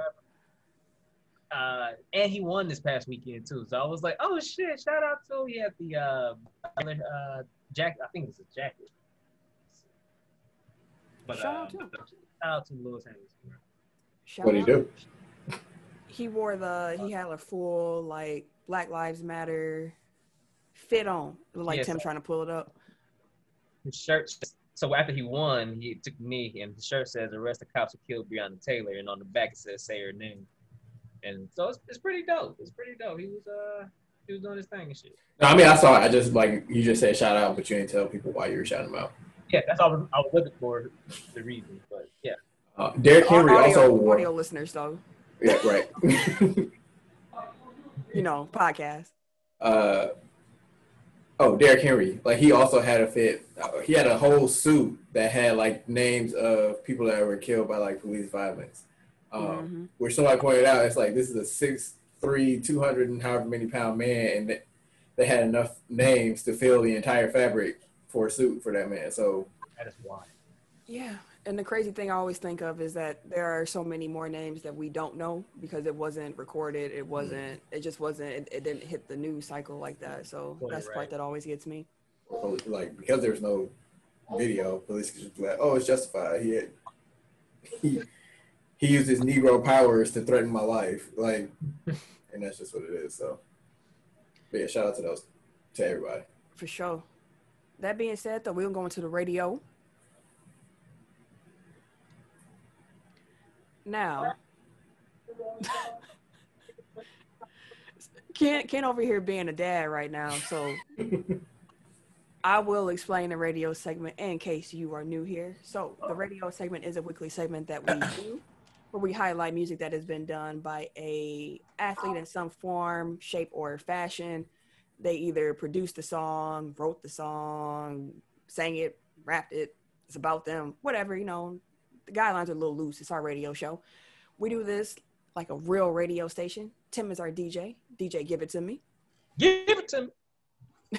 And he won this past weekend too. So I was like, oh shit! Shout out to he had the jacket. I think it's a jacket. But shout out to Lewis Hamilton. What did he do? He had a full like Black Lives Matter fit on. It was like Tim trying to pull it up. His shirt. So after he won, he took a knee, and the shirt says "Arrest the cops who killed Breonna Taylor," and on the back it says "Say her name." And so it's pretty dope. It's pretty dope. He was doing his thing and shit. No, I mean, I saw it. I just like you just said shout out, but you didn't tell people why you were shouting him out. Yeah, that's all I was looking for the reason. But yeah, Derrick Henry also wore audio listeners though. Yeah, right. Podcast. Derrick Henry, like he also had a fit. He had a whole suit that had like names of people that were killed by like police violence. Which somebody pointed out, it's like this is a 200 and however many pound man, and they had enough names to fill the entire fabric for a suit for that man. So that is wild. Yeah. And the crazy thing I always think of is that there are so many more names that we don't know because it wasn't recorded. It didn't hit the news cycle like that. So that's the part that always gets me. Like, because there's no video, police could just be like, oh, it's justified. He used his Negro powers to threaten my life. Like, and that's just what it is. So, but yeah, shout out to everybody. For sure. That being said, though, we're going to the radio. Now, Ken over here being a dad right now, so I will explain the radio segment in case you are new here. So the radio segment is a weekly segment that we do where we highlight music that has been done by a athlete in some form, shape, or fashion. They either produced the song, wrote the song, sang it, rapped it. It's about them, whatever, The guidelines are a little loose. It's our radio show. We do this like a real radio station. Tim is our DJ. DJ, give it to me. Give it to me.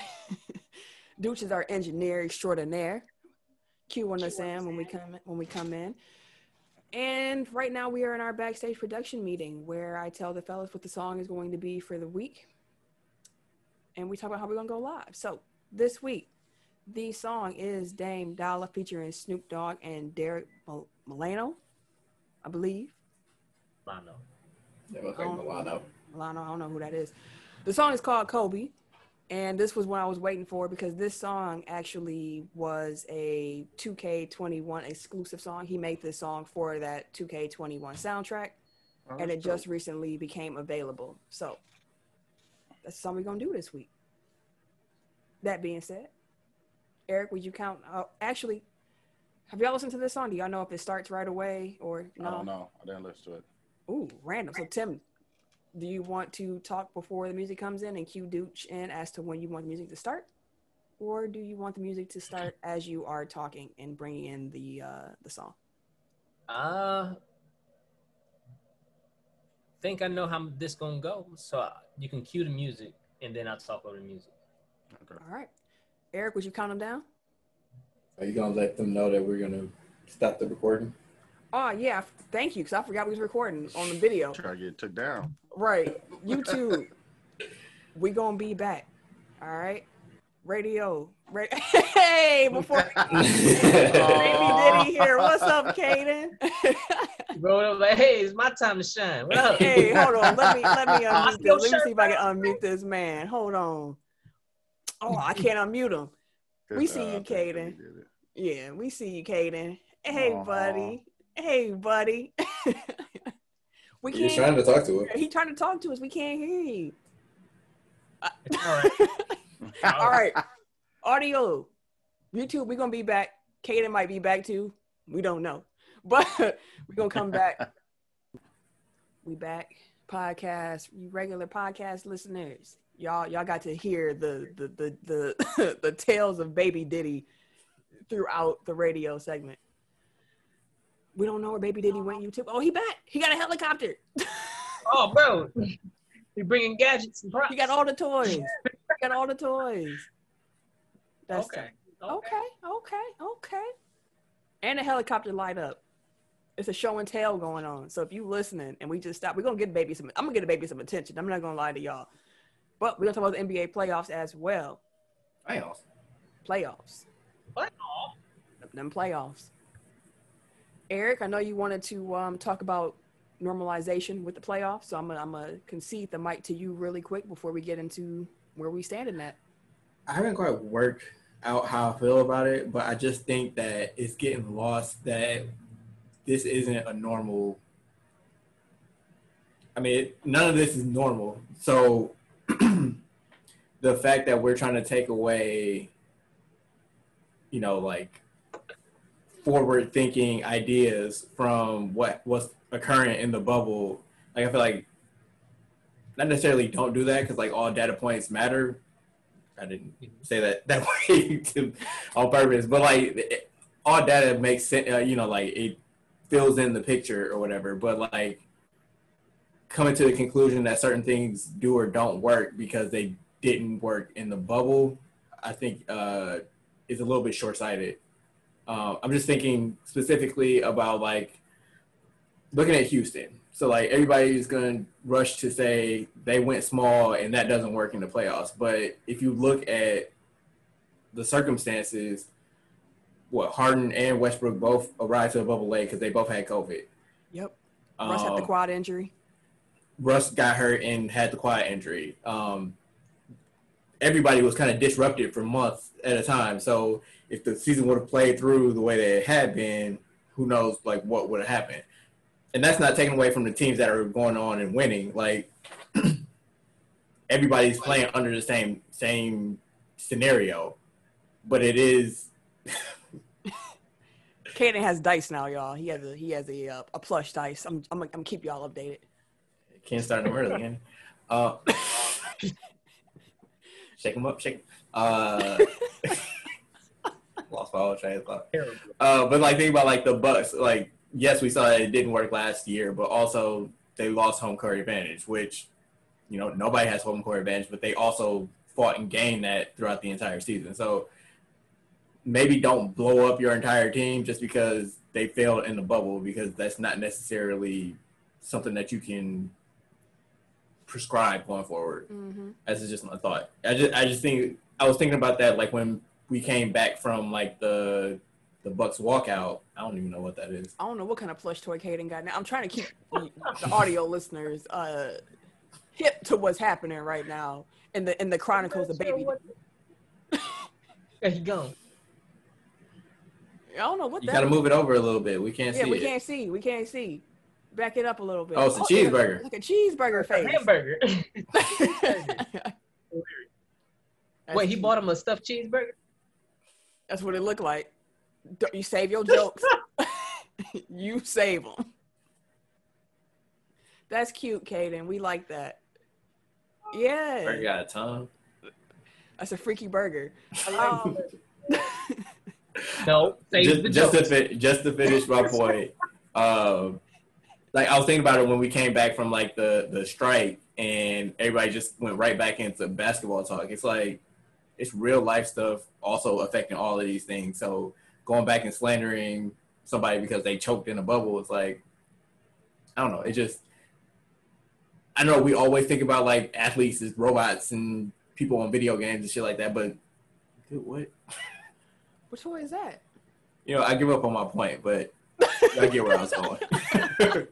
Dooch is our engineer extraordinaire. Cueing us in when we come in. And right now we are in our backstage production meeting where I tell the fellas what the song is going to be for the week. And we talk about how we're going to go live. So this week, the song is Dame Dolla featuring Snoop Dogg and Derrick Milano, I believe. Milano. Yeah, looks like Milano. Milano, I don't know who that is. The song is called Kobe, and this was what I was waiting for because this song actually was a 2K21 exclusive song. He made this song for that 2K21 soundtrack, and it just recently became available. So that's the song we're going to do this week. That being said, Eric, would you count? Actually, have y'all listened to this song? Do y'all know if it starts right away or no? I don't know. I didn't listen to it. Ooh, random. So, Tim, do you want to talk before the music comes in and cue Dooch in as to when you want the music to start? Or do you want the music to start as you are talking and bringing in the song? Think I know how this gonna go. So you can cue the music and then I'll talk over the music. Okay. All right. Eric, would you count them down? Are you gonna let them know that we're gonna stop the recording? Oh yeah, thank you, because I forgot we was recording on the video. Try to get took down. Right, YouTube. We gonna be back. All right, radio. Hey, before Baby Diddy here. What's up, Kaden? Bro, like, hey, it's my time to shine. What up? Hey, hold on. Let me unmute this. Let me see if I can unmute this man. Hold on. Oh, I can't unmute him. We see you, Kaden. Yeah, we see you, Kaden. Hey, buddy. Hey, buddy. We can't. He's trying to talk to us. He's trying to talk to us. We can't hear you. All right. All right. Audio. YouTube, we're going to be back. Kaden might be back too. We don't know. But we're going to come back. We back. Podcast, you regular podcast listeners. Y'all got to hear the tales of Baby Diddy throughout the radio segment. We don't know where Baby Diddy went. YouTube. Oh, he back. He got a helicopter. Oh, bro. He bringing gadgets and props. He got all the toys. That's okay. Okay. And a helicopter light up. It's a show and tell going on. So if you listening and we just stop, I'm gonna get the baby some attention. I'm not gonna lie to y'all. But we're gonna talk about the NBA playoffs as well. Playoffs. Them playoffs. Eric, I know you wanted to talk about normalization with the playoffs, so I'm gonna concede the mic to you really quick before we get into where we stand in that. I haven't quite worked out how I feel about it, but I just think that it's getting lost that this isn't a normal. I mean, none of this is normal. So the fact that we're trying to take away, like forward-thinking ideas from what was occurring in the bubble, like I feel like not necessarily don't do that because like all data points matter. I didn't say that way on purpose, but like all data makes sense. Like it fills in the picture or whatever. But like coming to the conclusion that certain things do or don't work because they didn't work in the bubble, I think is a little bit short-sighted. I'm just thinking specifically about like looking at Houston. So like everybody's going to rush to say they went small and that doesn't work in the playoffs. But if you look at the circumstances, Harden and Westbrook both arrived to the bubble late because they both had COVID. Yep. Russ had the quad injury. Russ got hurt and had the quad injury. Everybody was kind of disrupted for months at a time. So if the season would have played through the way that it had been, who knows like what would have happened. And that's not taken away from the teams that are going on and winning. Like everybody's playing under the same scenario, but it is. Kaden has dice now, y'all. He has a plush dice. I'm gonna keep y'all updated. Can't start them early, man. Shake them up, shake. Lost my whole train of thought. But like think about like the Bucks. Like yes, we saw that it didn't work last year, but also they lost home court advantage, which nobody has home court advantage, but they also fought and gained that throughout the entire season. So maybe don't blow up your entire team just because they failed in the bubble, because that's not necessarily something that you can prescribe going forward. Mm-hmm. That's just my thought. I just think I was thinking about that like when we came back from like the Bucks walkout. I don't even know what that is. I don't know what kind of plush toy Kaden got now. I'm trying to keep the audio listeners hip to what's happening right now in the Chronicles of Baby. There you go. I don't know what you gotta move it over a little bit. We can't see. Yeah, we can't see. Back it up a little bit. Oh, it's a cheeseburger. Yeah, like a cheeseburger face. Hamburger. Wait, he bought him a stuffed cheeseburger? That's what it looked like. You save your jokes. You save them. That's cute, Kaden. We like that. Yeah. Burger got a tongue. That's a freaky burger. No, just to finish my point. Like I was thinking about it when we came back from like the strike and everybody just went right back into basketball talk. It's like it's real life stuff also affecting all of these things. So going back and slandering somebody because they choked in a bubble, it's like I don't know. It just I know we always think about like athletes as robots and people on video games and shit like that, but dude, what? What toy is that? I give up on my point, but I get where I was going.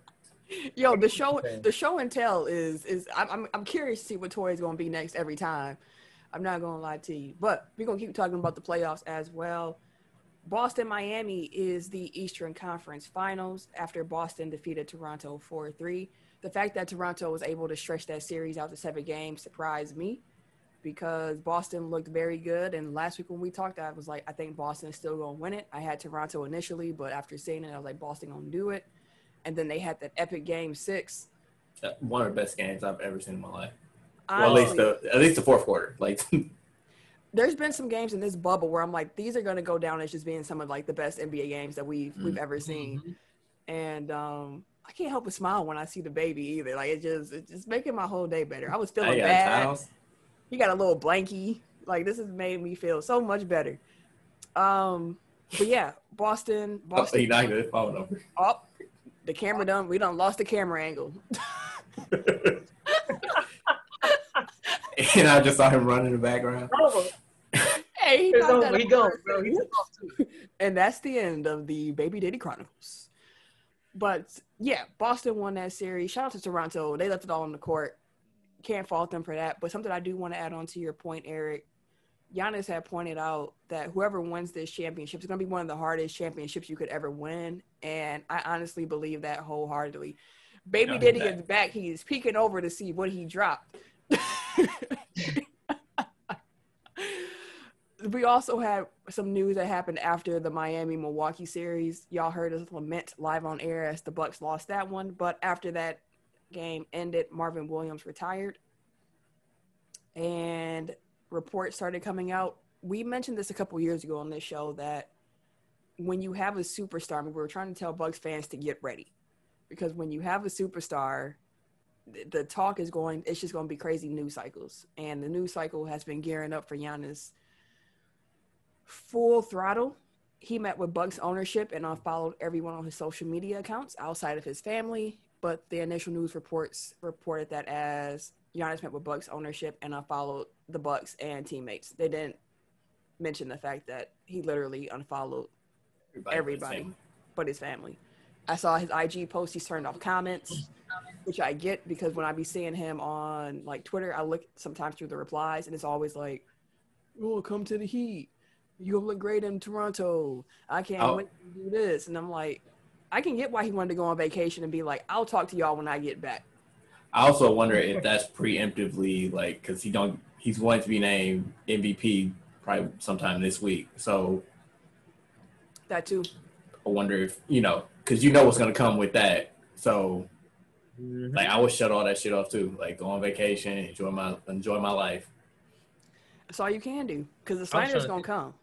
Yo, the show and tell is I'm curious to see what toy is gonna be next every time. I'm not gonna lie to you, but we're gonna keep talking about the playoffs as well. Boston Miami is the Eastern Conference Finals after Boston defeated Toronto 4-3. The fact that Toronto was able to stretch that series out to 7 games surprised me, because Boston looked very good. And last week when we talked, I was like, I think Boston is still going to win it. I had Toronto initially, but after seeing it, I was like, Boston going to do it. And then they had that epic Game 6. One of the best games I've ever seen in my life. Honestly, well, at least the fourth quarter. Like, there's been some games in this bubble where I'm like, these are going to go down as just being some of like the best NBA games that we've ever seen. And I can't help but smile when I see the baby either. Like it's just making my whole day better. I was feeling bad. He got a little blankie. Like this has made me feel so much better. But yeah, Boston. Oh, he knocked his phone over. Oh, the camera we done lost the camera angle. And I just saw him run in the background. Hey, he goes, bro. He's and that's the end of the Baby Diddy Chronicles. But yeah, Boston won that series. Shout out to Toronto. They left it all on the court. Can't fault them for that. But something I do want to add on to your point, Eric, Giannis had pointed out that whoever wins this championship is going to be one of the hardest championships you could ever win. And I honestly believe that wholeheartedly. Baby Diddy is back. He is peeking over to see what he dropped. We also had some news that happened after the Miami-Milwaukee series. Y'all heard us lament live on air as the Bucks lost that one. But after that game ended, Marvin Williams retired. And reports started coming out. We mentioned this a couple years ago on this show that when you have a superstar, we were trying to tell Bucks fans to get ready. Because when you have a superstar, the talk is going. It's just going to be crazy news cycles, and the news cycle has been gearing up for Giannis full throttle. He met with Bucks ownership and unfollowed everyone on his social media accounts outside of his family. But the initial news reports reported that as Giannis met with Bucks ownership and unfollowed the Bucks and teammates. They didn't mention the fact that he literally unfollowed everybody but his family. I saw his IG post. He's turned off comments, which I get because when I be seeing him on like Twitter, I look sometimes through the replies and it's always like, "Oh, come to the Heat. You'll look great in Toronto. I can't wait to do this." And I'm like, I can get why he wanted to go on vacation and be like, "I'll talk to y'all when I get back." I also wonder if that's preemptively, like, because he's going to be named MVP probably sometime this week. So that too. I wonder if, because what's going to come with that. So, like, I would shut all that shit off too. Like, go on vacation, enjoy my life. That's all you can do because the signer's going to come.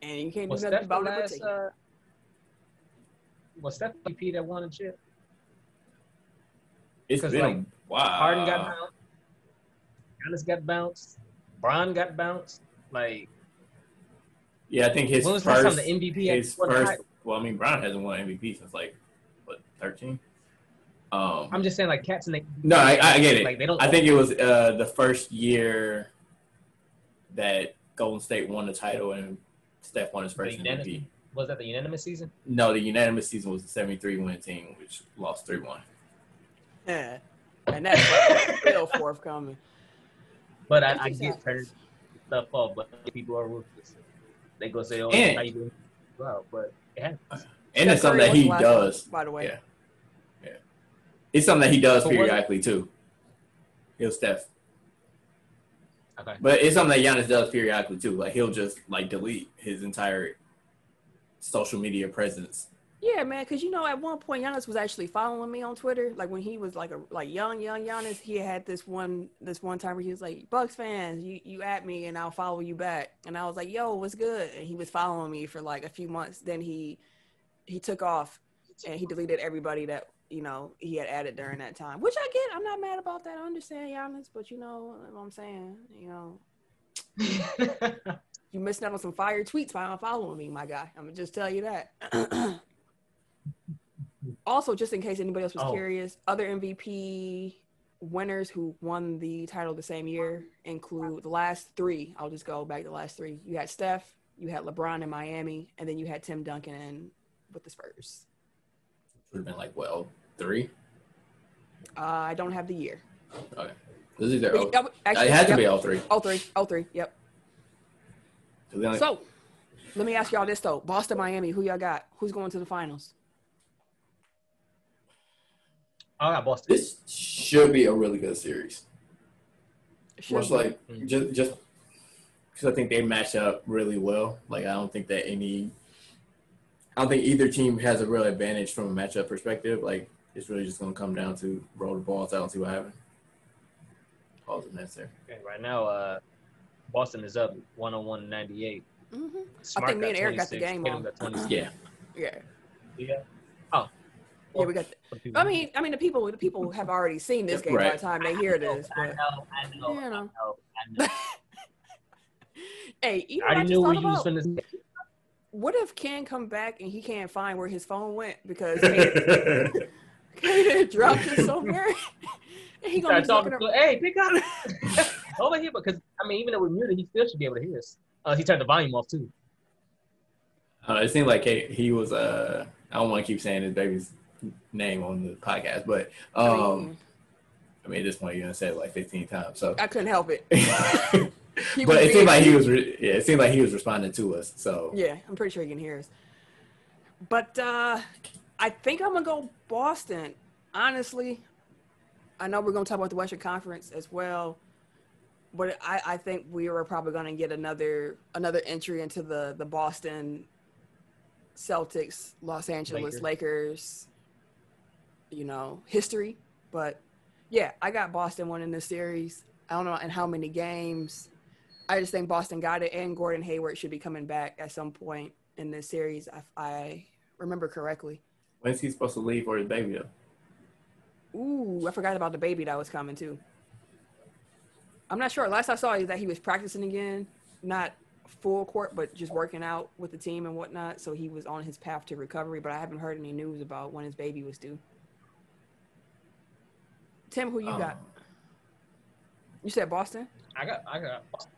And you can't do nothing about it. Was Steph MVP that won a chip? It's been wow. Harden got bounced. Giannis got bounced. Bron got bounced. Like, yeah, I think his when was first. The MVP Well, I mean, Bron hasn't won MVP since 13. I'm just saying, cats and they. No, I get it. Like, they don't. I think it was the first year that Golden State won the title and Steph won his first MVP. Was that the unanimous season? No, the unanimous season was the 73-win team, which lost 3-1. Yeah, and that's still forthcoming. But I get turned stuff off, but people are ruthless. They go say, "Oh, how you doing?" Well, but it happens. And it's something that he does, by the way. Yeah. It's something that he does periodically too. He'll Steph. Okay. But it's something that Giannis does periodically too. Like he'll just delete his entire social media presence. Yeah, man, because at one point Giannis was actually following me on Twitter. Like when he was like young Giannis, he had this one time where he was like, "Bucks fans, you at me and I'll follow you back." And I was like, "Yo, what's good?" And he was following me for like a few months. Then he took off and he deleted everybody that he had added during that time. Which I get. I'm not mad about that. I understand Giannis, but you know what I'm saying. You missing out on some fire tweets by unfollowing me, my guy. I'm gonna just tell you that. Also, just in case anybody else was curious, other MVP winners who won the title the same year include the last three. I'll just go back to the last three. You had Steph, you had LeBron in Miami, and then you had Tim Duncan with the Spurs. Would have been 3? I don't have the year. Okay. This is their actually, it had to be all 3. All three, yep. So, let me ask y'all this, though. Boston, Miami, who y'all got? Who's going to the finals? I got Boston. This should be a really good series. Just because I think they match up really well. I don't think either team has a real advantage from a matchup perspective. It's really just going to come down to roll the balls out and see what happens. Pause the nets there. Okay, right now, Boston is up 101-98. Mm-hmm. I think me and Eric got the game on. Yeah. Oh. Yeah, we got. I mean, the people have already seen this game by the time they hear this. But, I know. Hey, I already knew where you was from this. What if Ken come back and he can't find where his phone went because Kate dropped it somewhere? And he gonna be talking to hey, pick up over here because even though we're muted, he still should be able to hear us. He turned the volume off too. It seemed like he was. I don't want to keep saying his baby's name on the podcast, but at this point you're gonna say it 15 times. So I couldn't help it. But it seemed like he was. It seemed like he was responding to us. So yeah, I'm pretty sure he can hear us. But I think I'm gonna go Boston. Honestly, I know we're gonna talk about the Western Conference as well, but I think we are probably gonna get another entry into the Boston Celtics, Los Angeles Lakers history. But yeah, I got Boston winning this series. I don't know in how many games. I just think Boston got it, and Gordon Hayward should be coming back at some point in this series. I remember correctly. When's he supposed to leave for his baby, though? Ooh, I forgot about the baby that was coming too. I'm not sure. Last I saw is that he was practicing again, not full court, but just working out with the team and whatnot. So he was on his path to recovery, but I haven't heard any news about when his baby was due. Tim, who you got? You said Boston? I got Boston.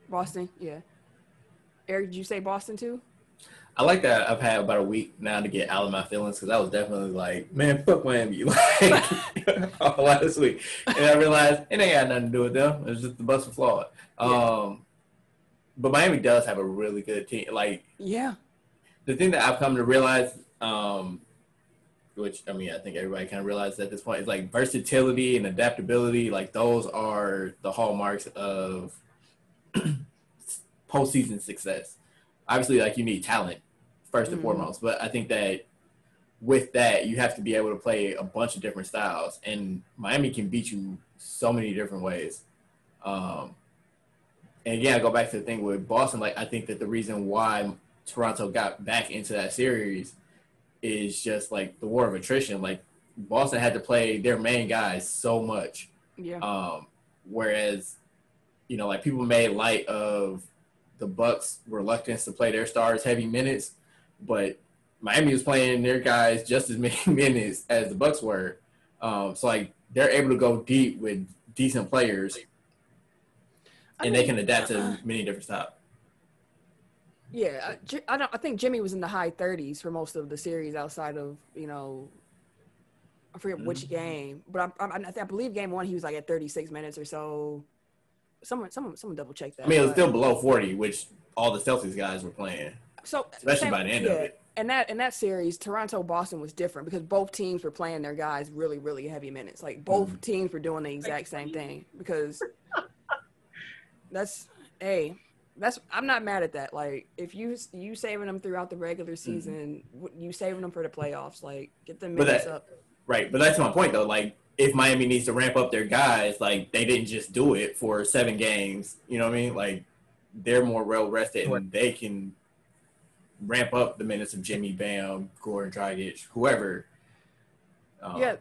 Boston, yeah. Eric, did you say Boston too? I like that I've had about a week now to get out of my feelings because I was definitely like, man, fuck Miami, like all last week. And I realized it ain't got nothing to do with them. It's just the bus was flawed. But Miami does have a really good team. Like, yeah. The thing that I've come to realize, which I mean, I think everybody kind of realizes at this point, is like versatility and adaptability. Like those are the hallmarks of postseason success. Obviously, like you need talent first and foremost, but I think that with that, you have to be able to play a bunch of different styles, and Miami can beat you so many different ways. And again, I go back to the thing with Boston. Like I think that the reason why Toronto got back into that series is just like the war of attrition. Like Boston had to play their main guys so much. Yeah. Whereas, you know, like people made light of the Bucks' reluctance to play their stars heavy minutes, but Miami was playing their guys just as many minutes as the Bucks were. So like they're able to go deep with decent players, and they can adapt to many different styles. Yeah, I think Jimmy was in the high 30s for most of the series outside of, you know, I forget which game, but I believe game one he was like at 36 minutes or so. Someone double check that. I mean, it was still below 40, which all the Celtics guys were playing. So especially by the end of it. And in that series, Toronto-Boston was different because both teams were playing their guys really, really heavy minutes. Like both teams were doing the exact same thing because I'm not mad at that. Like if you saving them throughout the regular season, you saving them for the playoffs, like get them minutes up. Right, but that's my point though. Like if Miami needs to ramp up their guys, like they didn't just do it for 7 games. You know what I mean? Like they're more well rested and they can ramp up the minutes of Jimmy, Bam, Goran Dragic, whoever.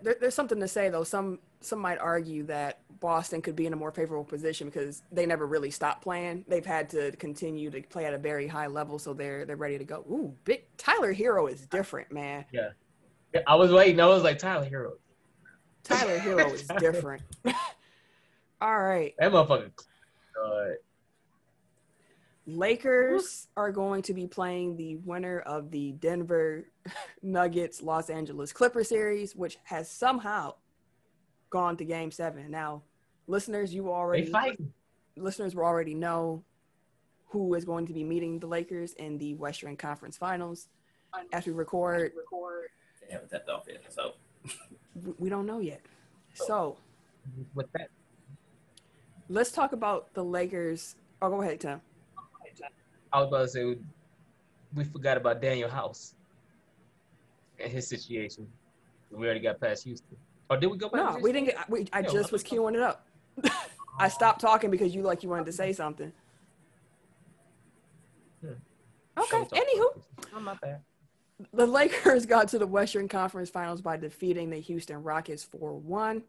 There's something to say though. Some might argue that Boston could be in a more favorable position because they never really stopped playing. They've had to continue to play at a very high level, so they're ready to go. Ooh, big Tyler Hero is different, man. Yeah, I was waiting. I was like Tyler Hero. Tyler Hero is different. All right. That motherfucker. Lakers are going to be playing the winner of the Denver Nuggets Los Angeles Clippers series, which has somehow gone to Game 7. Now, listeners will already know who is going to be meeting the Lakers in the Western Conference Finals. As we record, they haven't tapped off yet, so we don't know yet. So, with that, let's talk about the Lakers. Oh, go ahead, Tim. I was about to say we forgot about Daniel House and his situation. We already got past Houston. Or did we go past? No, we didn't get. I just was queuing it up. I stopped talking because you wanted to say something. Okay. Anywho, I'm not bad. The Lakers got to the Western Conference Finals by defeating the Houston Rockets 4-1.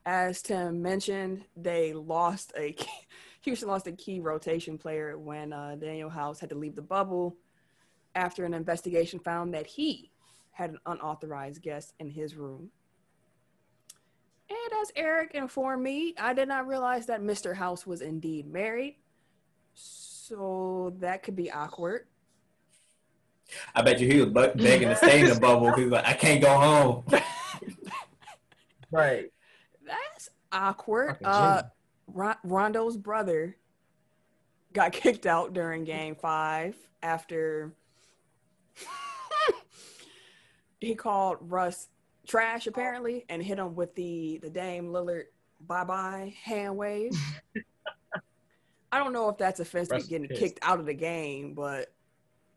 As Tim mentioned, Houston lost a key rotation player when Daniel House had to leave the bubble after an investigation found that he had an unauthorized guest in his room. And as Eric informed me, I did not realize that Mr. House was indeed married. So that could be awkward. I bet you he was begging to stay in the bubble because he's like, I can't go home. Right. That's awkward. Rondo's brother got kicked out during Game 5 after he called Russ trash, apparently, and hit him with the Dame Lillard bye-bye hand wave. I don't know if that's offensive, getting kicked out of the game, but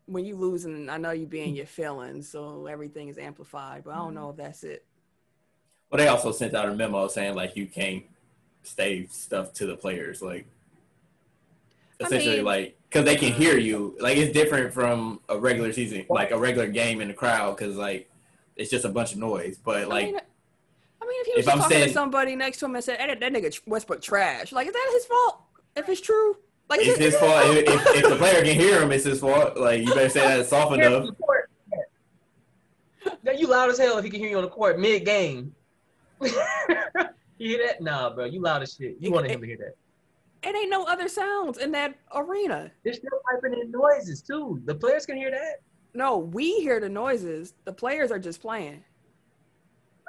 when you losing, I know you be in your feelings, so everything is amplified, but I don't know if that's it. Well, they also sent out a memo saying, like, you can't say stuff to the players, like, essentially, like, because they can hear you. Like, it's different from a regular season, like a regular game in the crowd, because, like, it's just a bunch of noise. But, like, I mean, if he was just talking to somebody next to him and said, hey, that nigga Westbrook trash? Like, is that his fault? If it's true? Like, it's his fault. If the player can hear him, it's his fault. Like, you better say that soft enough. Now, you loud as hell if he can hear you on the court mid-game. You hear that? Nah, bro. You loud as shit. You wanted him to hear that. It ain't no other sounds in that arena. They're still piping in noises, too. The players can hear that. No, we hear the noises. The players are just playing.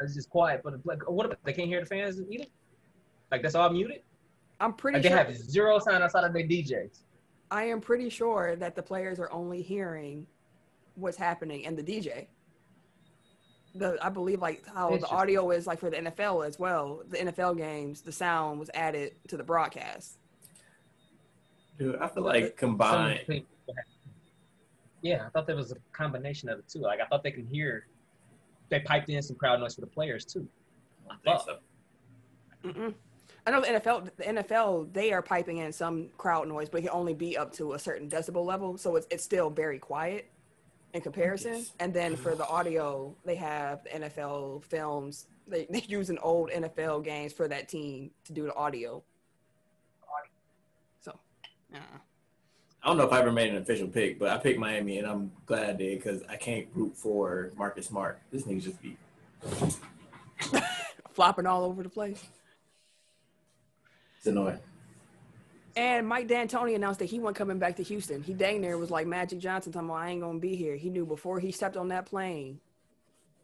It's just quiet for the play. What if they can't hear the fans either? Like, that's all muted? I'm pretty sure. They have zero sound outside of their DJs. I am pretty sure that the players are only hearing what's happening in the DJ. I believe like how the audio is like for the NFL as well. The NFL games, the sound was added to the broadcast. Dude, I feel like combined. Yeah, I thought there was a combination of the two. Like I thought they could hear. They piped in some crowd noise for the players too. I think so. Mm-mm. I know the NFL, they are piping in some crowd noise, but it can only be up to a certain decibel level, so it's still very quiet in comparison. Yes. And then for the audio, they have the NFL films. They use an old NFL games for that team to do the audio. So, I don't know if I ever made an official pick, but I picked Miami, and I'm glad I did because I can't root for Marcus Smart. This nigga just be flopping all over the place. It's annoying. And Mike D'Antoni announced that he wasn't coming back to Houston. He dang near was like Magic Johnson talking about, I ain't going to be here. He knew before he stepped on that plane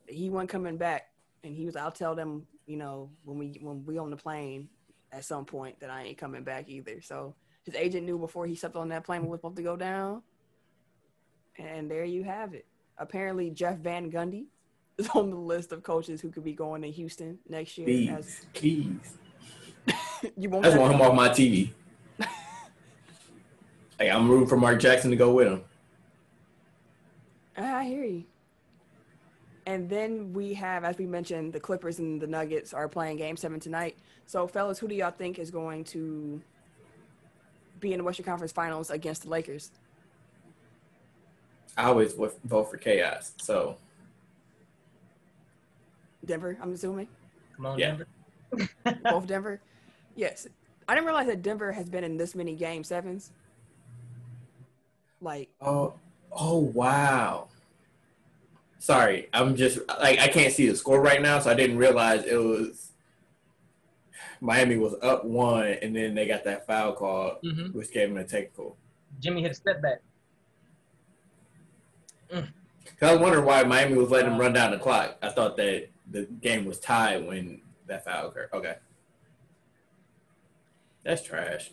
that he wasn't coming back. And he was, I'll tell them, you know, when we on the plane at some point that I ain't coming back either. So his agent knew before he stepped on that plane was supposed to go down. And there you have it. Apparently Jeff Van Gundy is on the list of coaches who could be going to Houston next year. Please. You won't I just want him off my TV. Like, I'm rooting for Mark Jackson to go with him. I hear you. And then we have, as we mentioned, the Clippers and the Nuggets are playing Game 7 tonight. So, fellas, who do y'all think is going to be in the Western Conference Finals against the Lakers? I always vote for chaos. So, Denver, I'm assuming. Come on, yeah. Denver. Both Denver. Yes. I didn't realize that Denver has been in this many Game 7s. Like. Oh, wow. Sorry. I'm just, like, I can't see the score right now, so I didn't realize it was Miami was up 1, and then they got that foul call, which gave them a technical. Jimmy hit a step back. Because I was wondering why Miami was letting them run down the clock. I thought that the game was tied when that foul occurred. Okay. That's trash.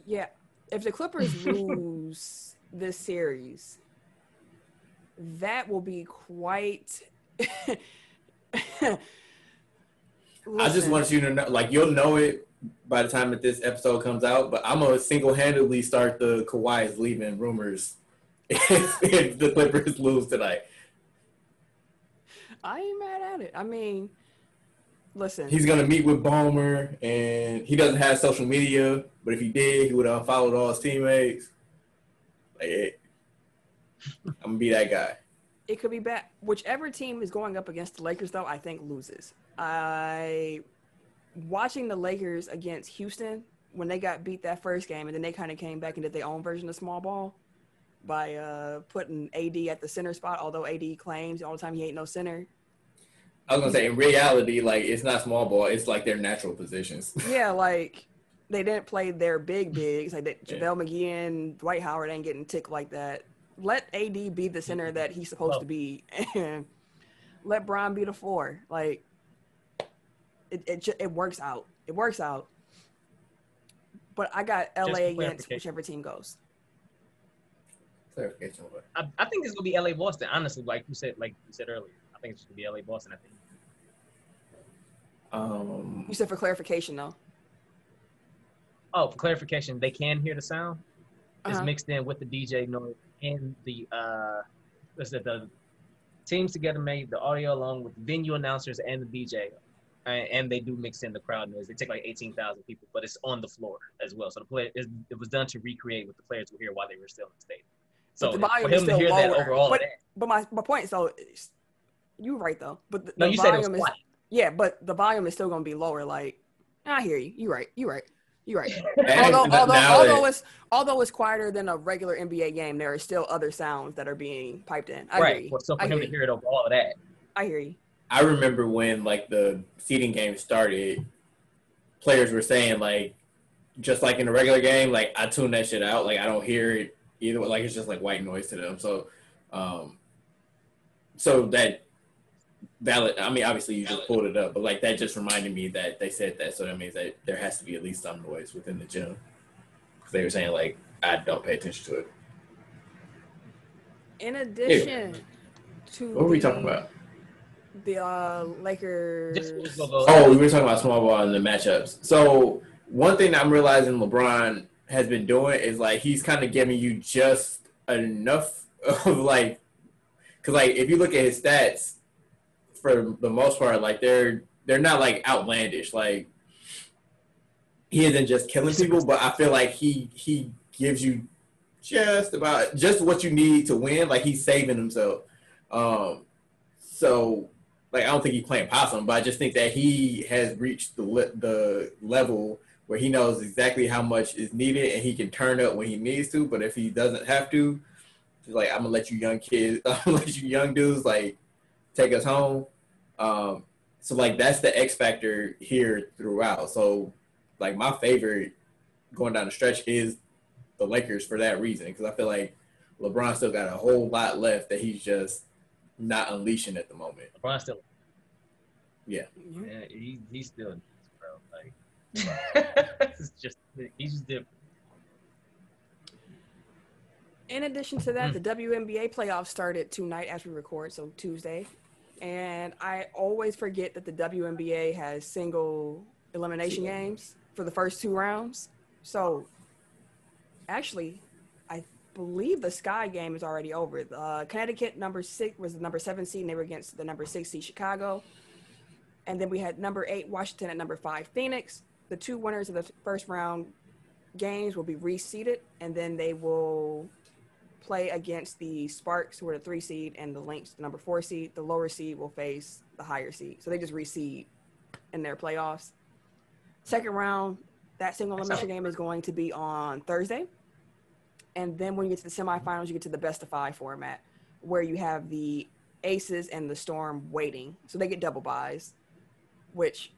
Yeah. If the Clippers lose this series, that will be quite... I just want you to know, like, you'll know it by the time that this episode comes out, but I'm going to single-handedly start the Kawhi is leaving rumors if the Clippers lose tonight. I ain't mad at it. I mean... Listen. He's going to meet with Ballmer, and he doesn't have social media, but if he did, he would have unfollowed all his teammates. Like, I'm going to be that guy. It could be bad. Whichever team is going up against the Lakers, though, I think loses. Watching the Lakers against Houston, when they got beat that first game, and then they kind of came back and did their own version of small ball by putting AD at the center spot, although AD claims all the time he ain't no center. I was going to say, in reality, like, it's not small ball. It's, like, their natural positions. Yeah, like, they didn't play their bigs. Like, JaVale McGee and Dwight Howard ain't getting ticked like that. Let AD be the center that he's supposed to be, and let Bron be the 4. Like, it works out. It works out. But I got LA against whichever team goes. Clarification. I think it's going to be LA-Boston, honestly, like you said earlier. I think it's going to be LA-Boston, I think. You said for clarification, though. Oh, for clarification, they can hear the sound. It's mixed in with the DJ noise and the teams together made the audio along with the venue announcers and the DJ, and they do mix in the crowd noise. They take like 18,000 people, but it's on the floor as well. So it was done to recreate what the players would hear while they were still in the stadium. So for him to hear that overall, but my point, so you're right though. But you said it was quiet. Yeah, but the volume is still going to be lower. Like, I hear you. You're right. Although it's quieter than a regular NBA game, there are still other sounds that are being piped in. I hear you. Well, so for him to hear it over all of that. I hear you. I remember when like the seeding game started, players were saying like, just like in a regular game, like I tune that shit out. Like I don't hear it either. Like it's just like white noise to them. So, so that valid. I mean, obviously you just pulled it up, but like that just reminded me that they said that. So that means that there has to be at least some noise within the gym. Because they were saying like I don't pay attention to it. In addition to what were we talking about? The Lakers. Oh, we were talking about small ball and the matchups. So one thing that I'm realizing LeBron has been doing is like he's kind of giving you just enough of like, because like if you look at his stats, for the most part, like they're not like outlandish. Like he isn't just killing people, but I feel like he gives you just what you need to win. Like he's saving himself. So like I don't think he's playing possum, but I just think that he has reached the level where he knows exactly how much is needed and he can turn up when he needs to. But if he doesn't have to, he's like, I'm gonna let you young kids, I'm gonna let you young dudes like take us home. So like that's the X factor here throughout. So like my favorite going down the stretch is the Lakers for that reason, because I feel like LeBron still got a whole lot left that he's just not unleashing at the moment. LeBron still, yeah, he's still, bro. Like, he's just different. In addition to that, the WNBA playoffs started tonight as we record, so Tuesday. And I always forget that the WNBA has single elimination games for the first 2 rounds. So, actually, I believe the Sky game is already over. Connecticut number 6 was the number 7 seed, and they were against the number 6 seed Chicago. And then we had number 8 Washington at number 5 Phoenix. The 2 winners of the first round games will be reseeded, and then they will play against the Sparks, who are the 3 seed, and the Lynx, the number 4 seed. The lower seed will face the higher seed. So they just reseed in their playoffs. Second round, that single elimination game is going to be on Thursday. And then when you get to the semifinals, you get to the best of 5 format, where you have the Aces and the Storm waiting. So they get double byes, which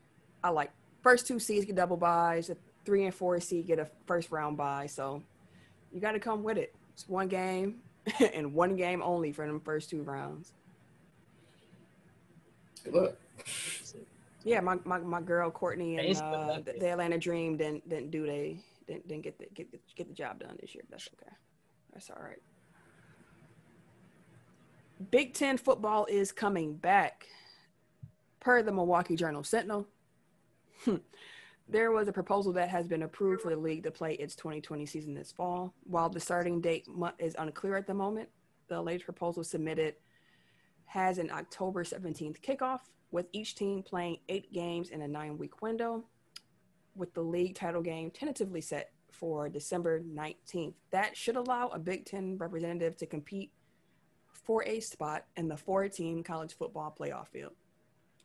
I like. First 2 seeds get double byes. The 3 and 4 seed get a first round bye. So you got to come with it. It's 1 game and 1 game only for them first 2 rounds. Good luck. Yeah, my girl Courtney and the Atlanta Dream didn't get the job done this year. That's okay. That's all right. Big Ten football is coming back. Per the Milwaukee Journal Sentinel, there was a proposal that has been approved for the league to play its 2020 season this fall. While the starting date is unclear at the moment, the latest proposal submitted has an October 17th kickoff, with each team playing 8 games in a 9-week window, with the league title game tentatively set for December 19th. That should allow a Big Ten representative to compete for a spot in the 4-team college football playoff field.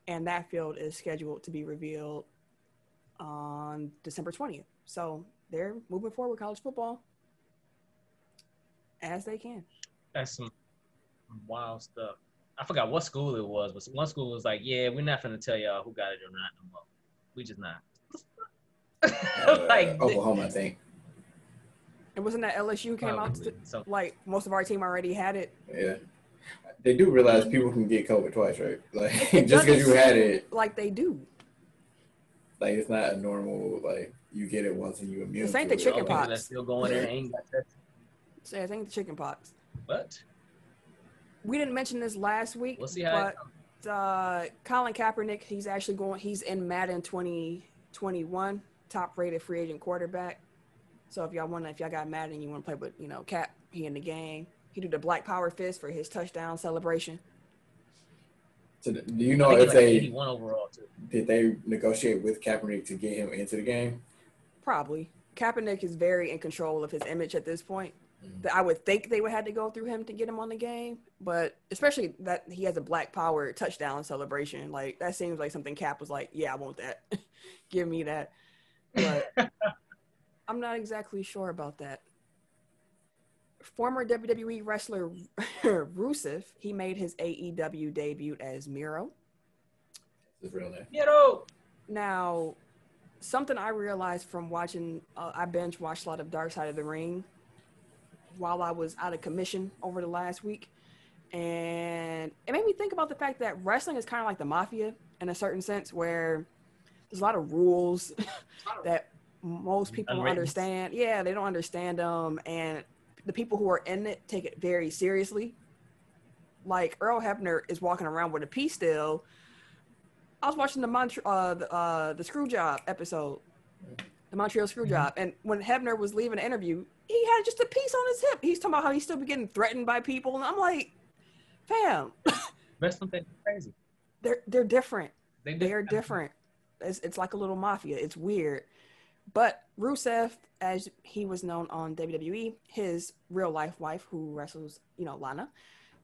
And that field is scheduled to be revealed on December 20th. So they're moving forward with college football as they can. That's some wild stuff. I forgot what school it was, but one school was like, yeah, we're not going to tell y'all who got it or not no more. We just not. Like Oklahoma, I think. And wasn't that LSU came out like most of our team already had it? Yeah. They do realize people can get COVID twice, right? Like just because you had it. Like they do. Like it's not a normal, like you get it once and you immune. This ain't the chicken pox. That's still going there. Ain't got that. So it ain't the chicken pox. What? We didn't mention this last week, we'll see how but Colin Kaepernick, he's in Madden 2021, top rated free agent quarterback. So if y'all got Madden and you want to play with, Cap, he in the game. He did the Black Power fist for his touchdown celebration. So do you know if they 81 overall too. Did they negotiate with Kaepernick to get him into the game? Probably. Kaepernick is very in control of his image at this point. I would think they would have to go through him to get him on the game, but especially that he has a Black Power touchdown celebration. Like, that seems like something Cap was like, yeah, I want that. Give me that. But I'm not exactly sure about that. Former WWE wrestler Rusev, he made his AEW debut as Miro. His real name. Now, something I realized from watching, I binge watched a lot of Dark Side of the Ring while I was out of commission over the last week. And it made me think about the fact that wrestling is kind of like the mafia in a certain sense, where there's a lot of rules that most people don't understand. Yeah, they don't understand them. And the people who are in it take it very seriously. Like Earl Hebner is walking around with a pea still. I was watching the Screwjob episode, the Montreal Screwjob, and when Hebner was leaving the interview, he had just a piece on his hip. He's talking about how he's still be getting threatened by people, and I'm like, fam, wrestling is crazy. They're different. They are different. It's like a little mafia. It's weird. But Rusev, as he was known on WWE, his real life wife who wrestles, Lana,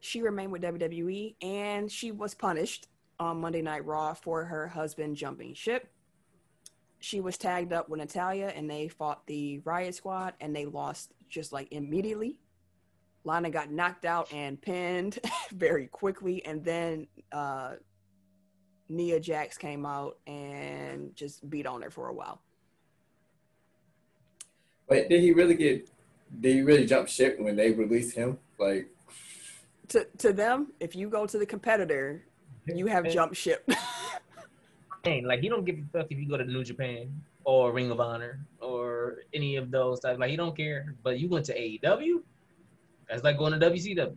she remained with WWE, and she was punished on Monday Night Raw for her husband jumping ship. She was tagged up with Natalya, and they fought the Riot Squad, and they lost just like immediately. Lana got knocked out and pinned very quickly, and then Nia Jax came out and just beat on her for a while. But did he really jump ship when they released him? Like, to them, if you go to the competitor, you have jumped ship. Like, he don't give a fuck if you go to New Japan or Ring of Honor or any of those types. Like, he don't care. But you went to AEW? That's like going to WCW.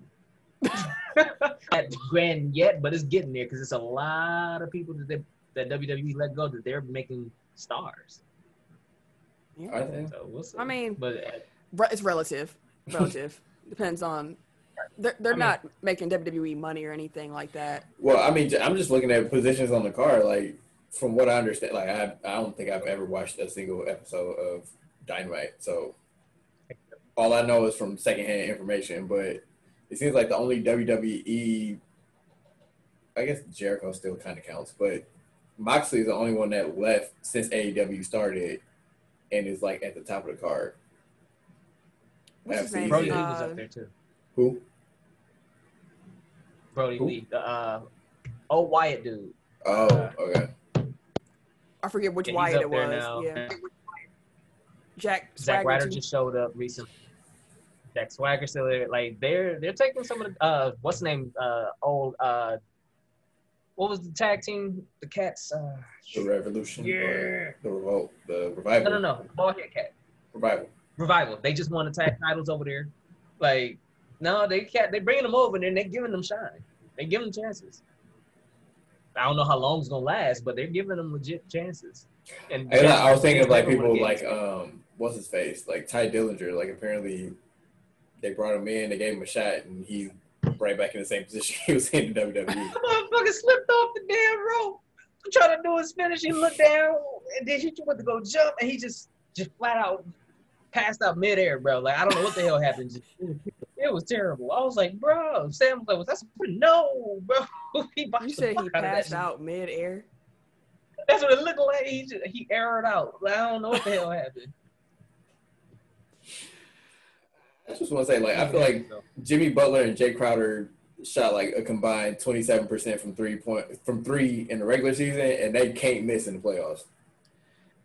Not grand yet, but it's getting there because it's a lot of people that WWE let go that they're making stars. Yeah. I think. So we'll see. I mean, but it's relative. Depends on. They're not making WWE money or anything like that. Well, I mean, I'm just looking at positions on the card. Like, from what I understand, like I don't think I've ever watched a single episode of Dynamite. So all I know is from secondhand information. But it seems like the only WWE, I guess Jericho still kind of counts, but Moxley is the only one that left since AEW started and is like at the top of the card. What's his name? Brody Lee was up there too. Who? Brody Lee, the old Wyatt dude. Oh, okay. I forget which Wyatt it was. Now. Yeah. Jack Ryder just showed up recently. Jack Swagger still there. Like they're taking some of the what's the name? What was the tag team? The Cats. The Revolution. Yeah. The Revolt. The Revival. No. Ballhead Cat. Revival. They just won the tag titles over there. Like, no, they bringing them over there and they're giving them shine. They giving them chances. I don't know how long it's gonna last, but they're giving them legit chances. And I was thinking of like people like what's his face? Like Ty Dillinger. Like apparently they brought him in, they gave him a shot, and he's right back in the same position he was in the WWE. Motherfucker slipped off the damn rope. I'm trying to do his finish. He looked down, and then he went to go jump, and he just flat out passed out midair, bro. Like, I don't know what the hell happened. It was terrible. I was like, bro. Sam was like, no, bro. You said he passed out midair? That's what it looked like. He aired out. Like, I don't know what the hell happened. I just want to say, like, I feel like Jimmy Butler and Jay Crowder shot like a combined 27% from three in the regular season, and they can't miss in the playoffs.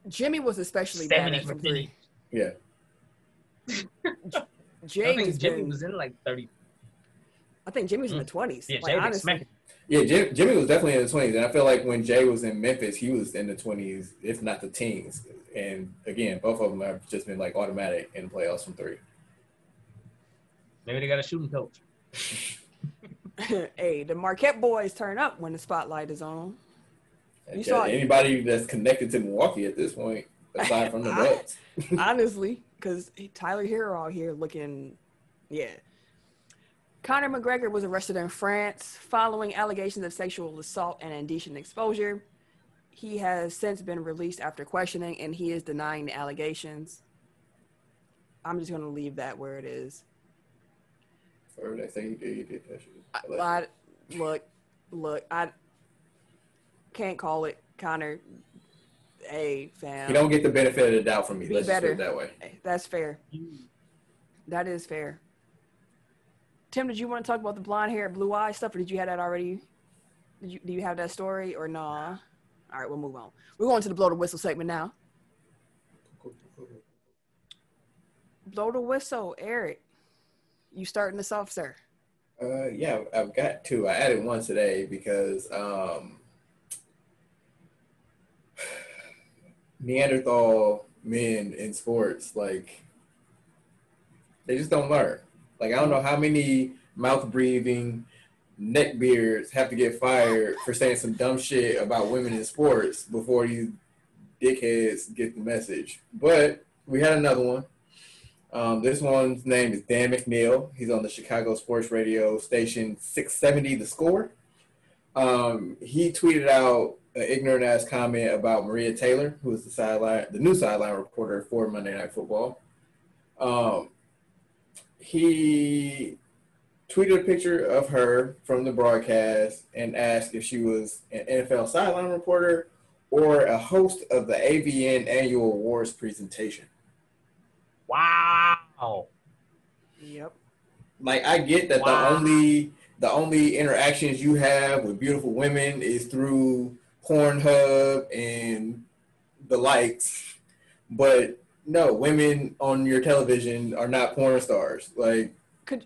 Jimmy was especially bad from three. Yeah. I think Jimmy was in like 30. I think Jimmy was in the 20s. Yeah, like, honestly. Yeah, Jimmy was definitely in the 20s, and I feel like when Jay was in Memphis, he was in the 20s, if not the teens. And again, both of them have just been like automatic in the playoffs from three. Maybe they got a shooting coach. Hey, the Marquette boys turn up when the spotlight is on. You saw anybody that's connected to Milwaukee at this point, aside from the Bucks. Honestly, because Tyler Hero out here looking, yeah. Conor McGregor was arrested in France following allegations of sexual assault and indecent exposure. He has since been released after questioning, and he is denying the allegations. I'm just gonna leave that where it is. Or they say you did that shit. Look, I can't call it, Connor. Hey, fam. You don't get the benefit of the doubt from me. Be Let's better. just put it that way. That's fair. That is fair. Tim, did you want to talk about the blonde hair, blue eye stuff, or did you have that already? Do you have that story or nah? All right, we'll move on. We're going to the blow the whistle segment now. Blow the whistle, Eric. You starting this off, sir? Yeah, I've got two. I added one today because Neanderthal men in sports, like, they just don't learn. Like, I don't know how many mouth-breathing neckbeards have to get fired for saying some dumb shit about women in sports before you dickheads get the message. But we had another one. This one's name is Dan McNeil. He's on the Chicago sports radio station 670 The Score. He tweeted out an ignorant-ass comment about Maria Taylor, who is the new sideline reporter for Monday Night Football. He tweeted a picture of her from the broadcast and asked if she was an NFL sideline reporter or a host of the AVN annual awards presentation. Wow. Yep. Like, I get that the only interactions you have with beautiful women is through Pornhub and the likes, but no, women on your television are not porn stars. Like,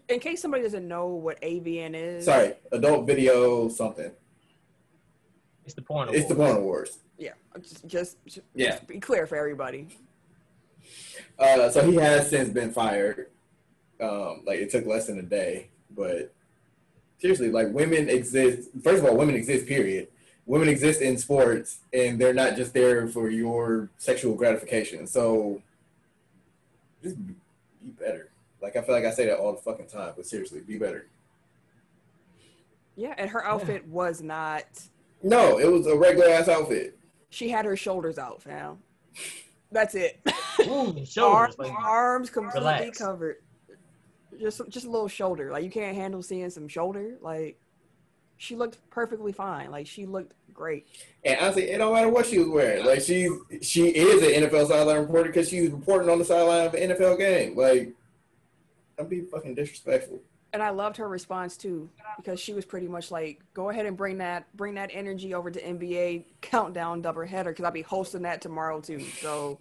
in case somebody doesn't know what AVN is. Sorry, adult video something. It's the porn awards. It's the porn awards. Yeah, just be clear for everybody. So he has since been fired. Like, it took less than a day, but seriously, like, women exist. First of all, women exist, period. Women exist in sports, and they're not just there for your sexual gratification. So just be better. Like, I feel like I say that all the fucking time, but seriously, be better. Yeah, and her outfit was not. No, it was a regular ass outfit. She had her shoulders out, fam. That's it. Ooh, shoulders, arms completely relax. Covered. Just a little shoulder. Like, you can't handle seeing some shoulder. Like, she looked perfectly fine. Like, she looked great. And honestly, it don't matter what she was wearing. Like, she is an NFL sideline reporter because she was reporting on the sideline of an NFL game. Like, don't be fucking disrespectful. And I loved her response too, because she was pretty much like, "Go ahead and bring that energy over to NBA Countdown doubleheader because I'll be hosting that tomorrow too." So,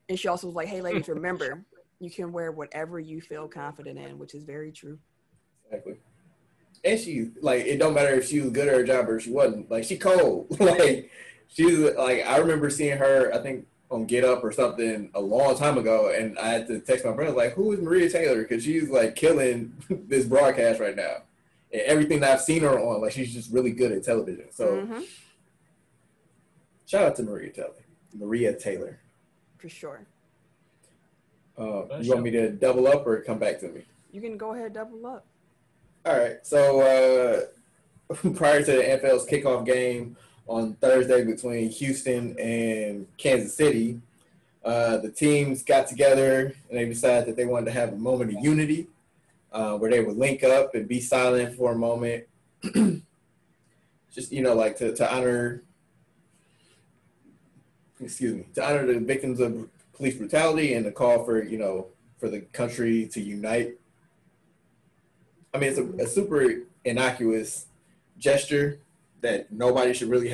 and she also was like, "Hey, ladies, remember, you can wear whatever you feel confident in," which is very true. Exactly. And she, like, it don't matter if she was good at her job or if she wasn't. Like, she cold. Like, she's like, I remember seeing her, I think, on Get Up or something a long time ago, and I had to text my brother, like, who is Maria Taylor? Because she's, like, killing this broadcast right now. And everything that I've seen her on, like, she's just really good at television. So, shout out to Maria Taylor. For sure. You want me to double up or come back to me? You can go ahead, double up. All right. So, prior to the NFL's kickoff game on Thursday between Houston and Kansas City, the teams got together and they decided that they wanted to have a moment of unity where they would link up and be silent for a moment. Just, like to honor the victims of police brutality and the call for, for the country to unite. I mean, it's a super innocuous gesture that nobody should really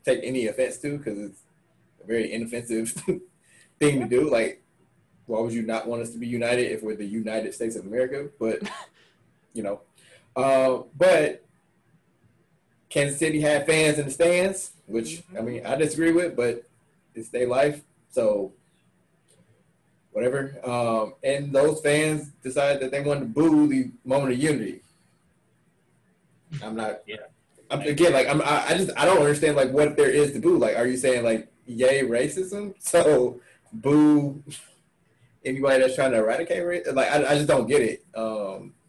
take any offense to because it's a very inoffensive thing to do. Like, why would you not want us to be united if we're the United States of America? But, but Kansas City had fans in the stands, which, I mean, I disagree with, but it's their life. So, whatever. And those fans decided that they wanted to boo the moment of unity. I'm not... Yeah. I don't understand, like, what there is to boo. Like, are you saying, like, yay racism? So, boo anybody that's trying to eradicate racism? Like, I just don't get it,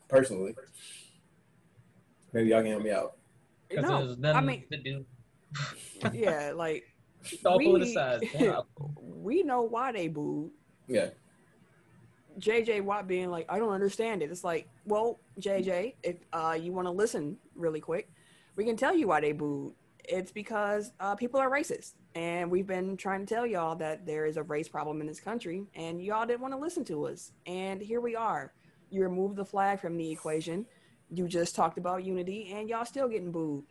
personally. Maybe y'all can help me out. No, I mean, yeah, like, it's all politicized. We know why they booed. Yeah. JJ Watt being like, I don't understand it. It's like, well, JJ, if you want to listen really quick, we can tell you why they booed. It's because people are racist. And we've been trying to tell y'all that there is a race problem in this country, and y'all didn't want to listen to us. And here we are. You removed the flag from the equation. You just talked about unity, and y'all still getting booed.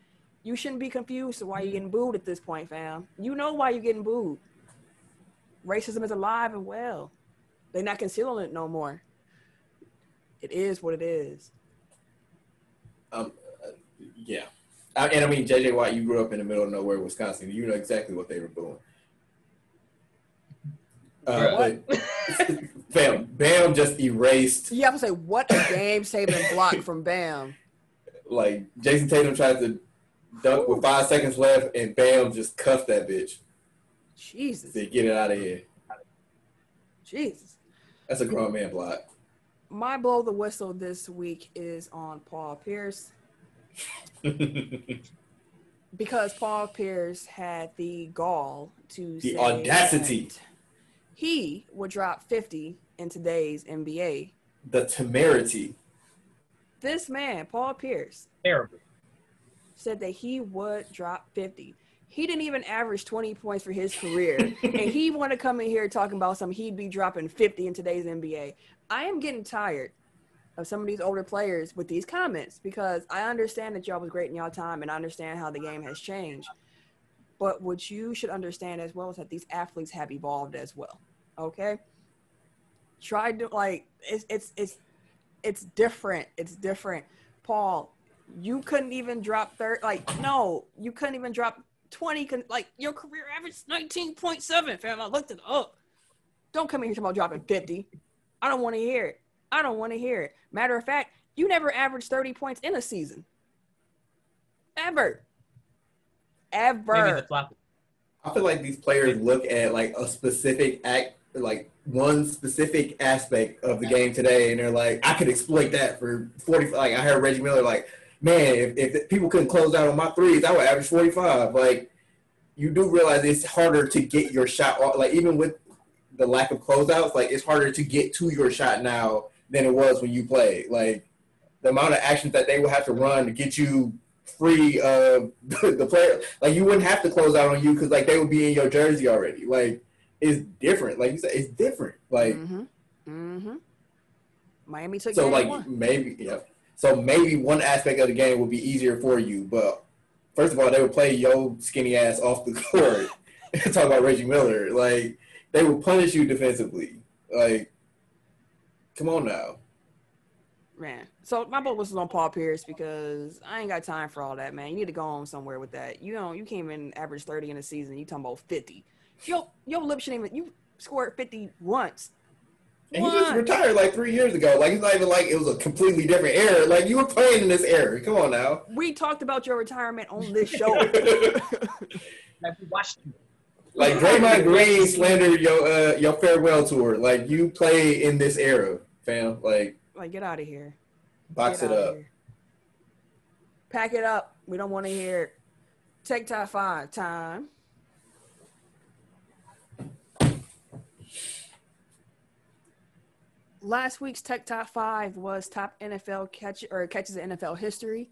You shouldn't be confused to why you're getting booed at this point, fam. You know why you're getting booed. Racism is alive and well. They're not concealing it no more. It is what it is. Yeah. And I mean, JJ Watt, you grew up in the middle of nowhere, Wisconsin. You know exactly what they were doing. But Bam just erased. You have to say, what a game-saving block from Bam. Like, Jason Tatum tried to dunk with 5 seconds left, and Bam just cuffed that bitch. Jesus. To get it out of here. Jesus. That's a grown man block. My blow the whistle this week is on Paul Pierce. Because Paul Pierce had the gall to say audacity. He would drop 50 in today's NBA. The temerity. This man, Paul Pierce, Terrible. said that he would drop 50. He didn't even average 20 points for his career. And he want to come in here talking about something he'd be dropping 50 in today's NBA. I am getting tired of some of these older players with these comments, because I understand that y'all was great in y'all time, and I understand how the game has changed. But what you should understand as well is that these athletes have evolved as well. Okay? Try to, like, it's different. It's different. Paul, you couldn't even drop 30. Like, no, you couldn't even drop 20. Like, your career average 19.7, fam. I looked it up. Don't come in here talking about dropping 50. I don't want to hear it. I don't want to hear it. Matter of fact, you never averaged 30 points in a season. Ever. Maybe the flop. I feel like these players look at like a specific like one specific aspect of the game today, and they're like, I could exploit that for 40. Like, I heard Reggie Miller like, man, if people couldn't close out on my threes, I would average 45. Like, you do realize it's harder to get your shot off. Like, even with the lack of closeouts, like, it's harder to get to your shot now than it was when you played. Like, the amount of actions that they would have to run to get you free of the player, like, you wouldn't have to close out on you because, like, they would be in your jersey already. Like, it's different. Like you said, it's different. Like, Miami took so, like, one. maybe, yeah. So maybe one aspect of the game would be easier for you, but first of all, they would play your skinny ass off the court. Talk about Reggie Miller. Like, they would punish you defensively. Like, come on now. Man. So my vote was on Paul Pierce because I ain't got time for all that, man. You need to go on somewhere with that. You know, you came in average 30 in a season. You talking about 50. Your lip shouldn't even – you scored 50 once. And he just retired like 3 years ago. Like, it's not even like it was a completely different era. Like, you were playing in this era. Come on now. We talked about your retirement on this show. Like, we watched you. Like, Draymond Green slandered your farewell tour. Like, you play in this era, fam. Like, get out of here. Box it up. Pack it up. We don't want to hear it. Tech Top 5 time. Last week's Tech Top 5 was top NFL catches in NFL history.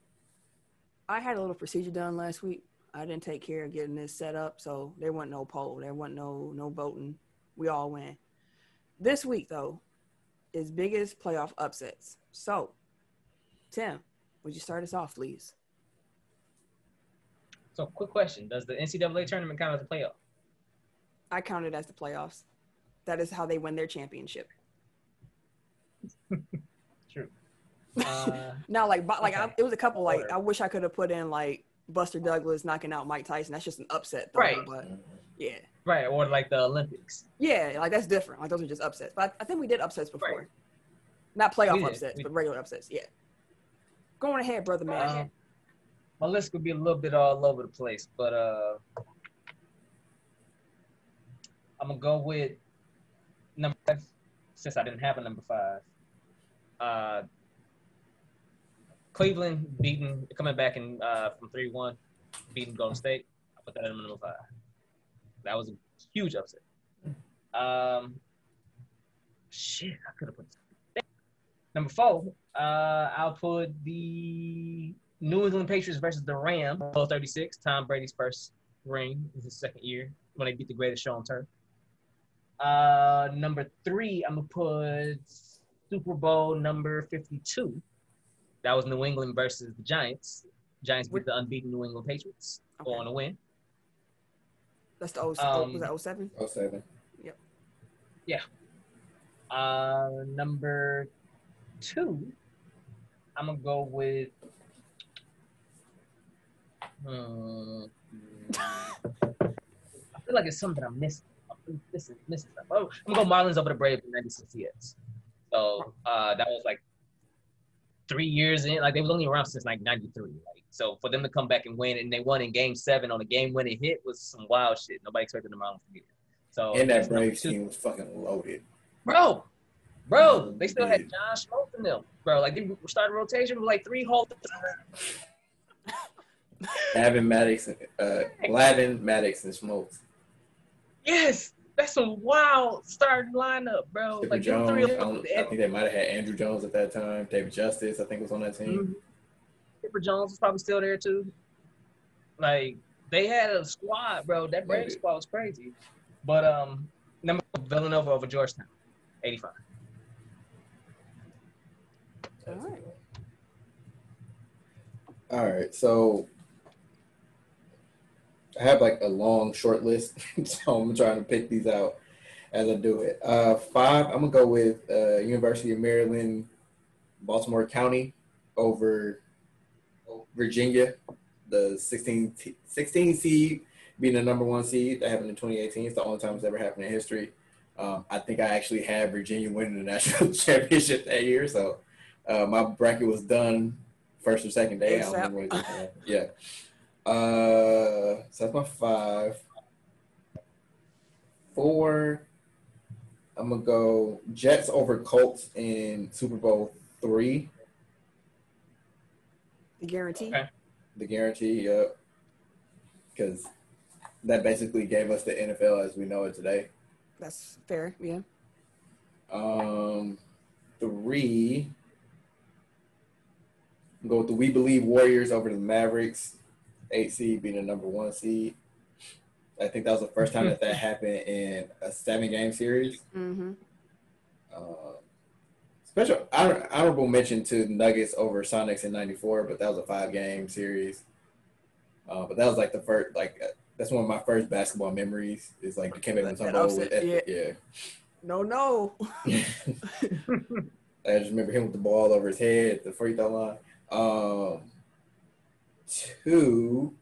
I had a little procedure done last week. I didn't take care of getting this set up, so there wasn't no poll. There wasn't no voting. We all win. This week, though, is biggest playoff upsets. So, Tim, would you start us off, please? So, quick question. Does the NCAA tournament count as a playoff? I count it as the playoffs. That is how they win their championship. True. Now, okay. It was a couple, like, Order. I wish I could have put in, like, Buster Douglas knocking out Mike Tyson. That's just an upset, though. Right. But, yeah. Right, or like the Olympics. Yeah, like, that's different. Like, those are just upsets. But I think we did upsets before. Right. Not playoff upsets, but regular upsets. Yeah. Go on ahead, brother man. My list could be a little bit all over the place, but I'm going to go with number 5, since I didn't have a number 5. Cleveland coming back in from 3-1, beating Golden State. I put that in number 5. That was a huge upset. Shit, I could have put number 4. I'll put the New England Patriots versus the Rams. 36. Tom Brady's first ring. Is his second year when they beat the greatest show on turf. Number 3, I'm gonna put Super Bowl number 52. That was New England versus the Giants. Giants beat the unbeaten New England Patriots on a win. That's the was that 07? 07. Yep. Yeah. Number 2, I'm gonna go with. I feel like it's something I'm missing. Missing stuff. Oh, I'm gonna go Marlins over the Braves in 96 years. So that was like 3 years in. Like they was only around since like 93. Like so for them to come back and win, and they won in Game 7 on a game-winning hit was some wild shit. Nobody expected the Marlins to get it. So and that Braves team was fucking loaded. Bro, they still had John Schmaltz in them. Bro, like they started rotation with like 3 whole. Glavine, Maddox, and Schmaltz. Yes, that's some wild starting lineup, bro. Chipper Like Jones, 3 of them. I think they might have had Andrew Jones at that time. David Justice, I think, was on that team. Mm-hmm. Chipper Jones was probably still there too. Like they had a squad, bro. That Braves squad was crazy. But number Villanova over Georgetown, 85. All right, so I have like a long short list, so I'm trying to pick these out as I do it. 5, I'm gonna go with University of Maryland, Baltimore County over Virginia, the 16 seed being the number 1 seed. That happened in 2018. It's the only time it's ever happened in history. I think I actually had Virginia winning the national championship that year, so my bracket was done first or second day. I don't remember what it was. Yeah. So that's my 5. 4, I'm gonna go Jets over Colts in Super Bowl 3. The guarantee. Okay. The guarantee, yep. Because that basically gave us the NFL as we know it today. That's fair, yeah. 3, go with the We Believe Warriors over the Mavericks. 8 seed being the number 1 seed. I think that was the first time that happened in a 7-game series. Mm-hmm. Special honorable mention to Nuggets over Sonics in '94, but that was a 5-game series. But that was like the first, that's one of my first basketball memories. Is like the Kevin Mutombo with yeah. No. I just remember him with the ball over his head at the free throw line. 2,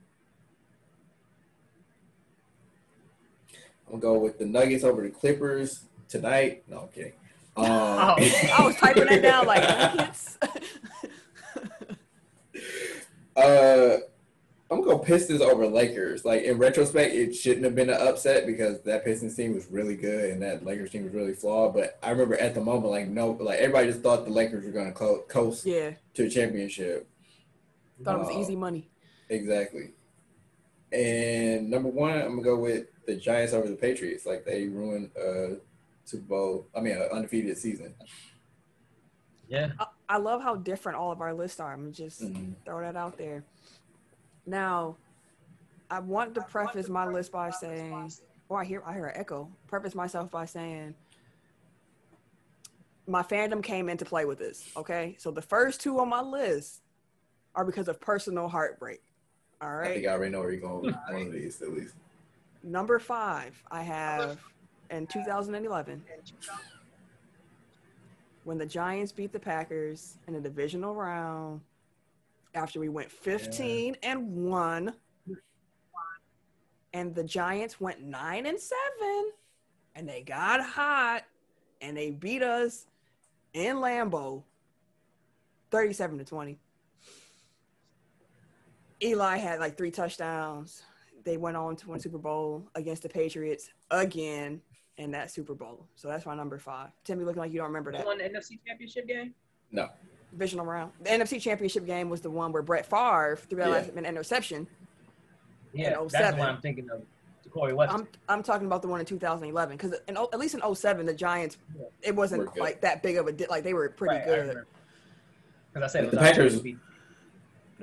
I'm gonna go with the Nuggets over the Clippers tonight. No, I'm kidding. I was typing that down like Nuggets. I'm gonna go Pistons over Lakers. Like in retrospect, it shouldn't have been an upset because that Pistons team was really good and that Lakers team was really flawed. But I remember at the moment, everybody just thought the Lakers were gonna coast to a championship. Thought it was easy money. Exactly. And number 1, I'm gonna go with the Giants over the Patriots. Like they ruined Super Bowl. I mean, an undefeated season. Yeah. I love how different all of our lists are. I'm gonna just throw that out there. Now, I want to preface my list by saying, I hear an echo. Preface myself by saying, my fandom came into play with this. Okay, so the first 2 on my list are because of personal heartbreak. All right. I think I already know where you're going with one of these at least. Number 5, I have in 2011 when the Giants beat the Packers in a divisional round after we went 15-1 and the Giants went 9-7 and they got hot and they beat us in Lambeau 37-20. Eli had like 3 touchdowns. They went on to win Super Bowl against the Patriots again in that Super Bowl. So that's my number 5. Timmy, looking like you don't remember that. Won the NFC Championship game? No. Divisional round. The NFC Championship game was the one where Brett Favre threw that last minute interception. Yeah, that's the one I'm thinking of. I'm talking about the one in 2011 because at least in 2007 the Giants, it wasn't like that big of a like they were pretty good. Because I said the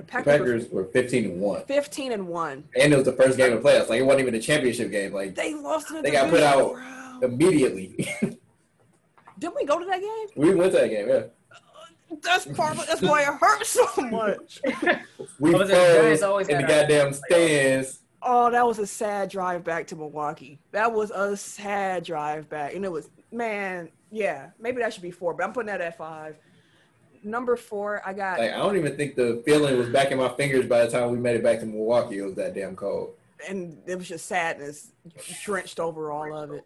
Packers were 15-1. 15-1. And it was the first game of the playoffs. Like it wasn't even a championship game. Like they lost. They got put out immediately. Didn't we go to that game? We went to that game. Yeah. That's why it hurts so much. We froze in the goddamn stands. Oh, that was a sad drive back to Milwaukee. That was a sad drive back. And it was, man, yeah, maybe that should be 4, but I'm putting that at 5. Number 4, I got. Like, I don't even think the feeling was back in my fingers by the time we made it back to Milwaukee. It was that damn cold. And it was just sadness drenched over all of it.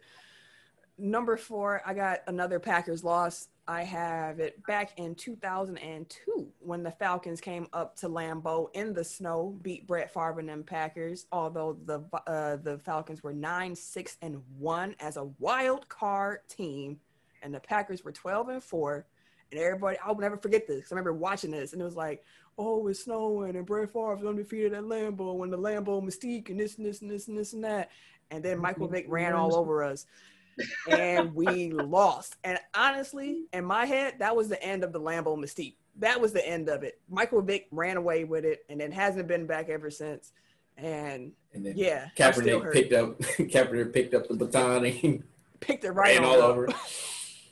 Number 4, I got another Packers loss. I have it back in 2002 when the Falcons came up to Lambeau in the snow, beat Brett Favre and them Packers, although the Falcons were 9-6-1 as a wild card team, and the Packers were 12-4. And everybody, I'll never forget this. I remember watching this, and it was like, oh, it's snowing, and Brett Favre's undefeated at Lambeau, and the Lambeau mystique, and this, and this, and this, and this, and that. And then Michael Vick ran all over us. And we lost. And honestly, in my head, that was the end of the Lambeau mystique. That was the end of it. Michael Vick ran away with it, and then hasn't been back ever since. And then yeah, Kaepernick picked up the baton and picked it right ran all over.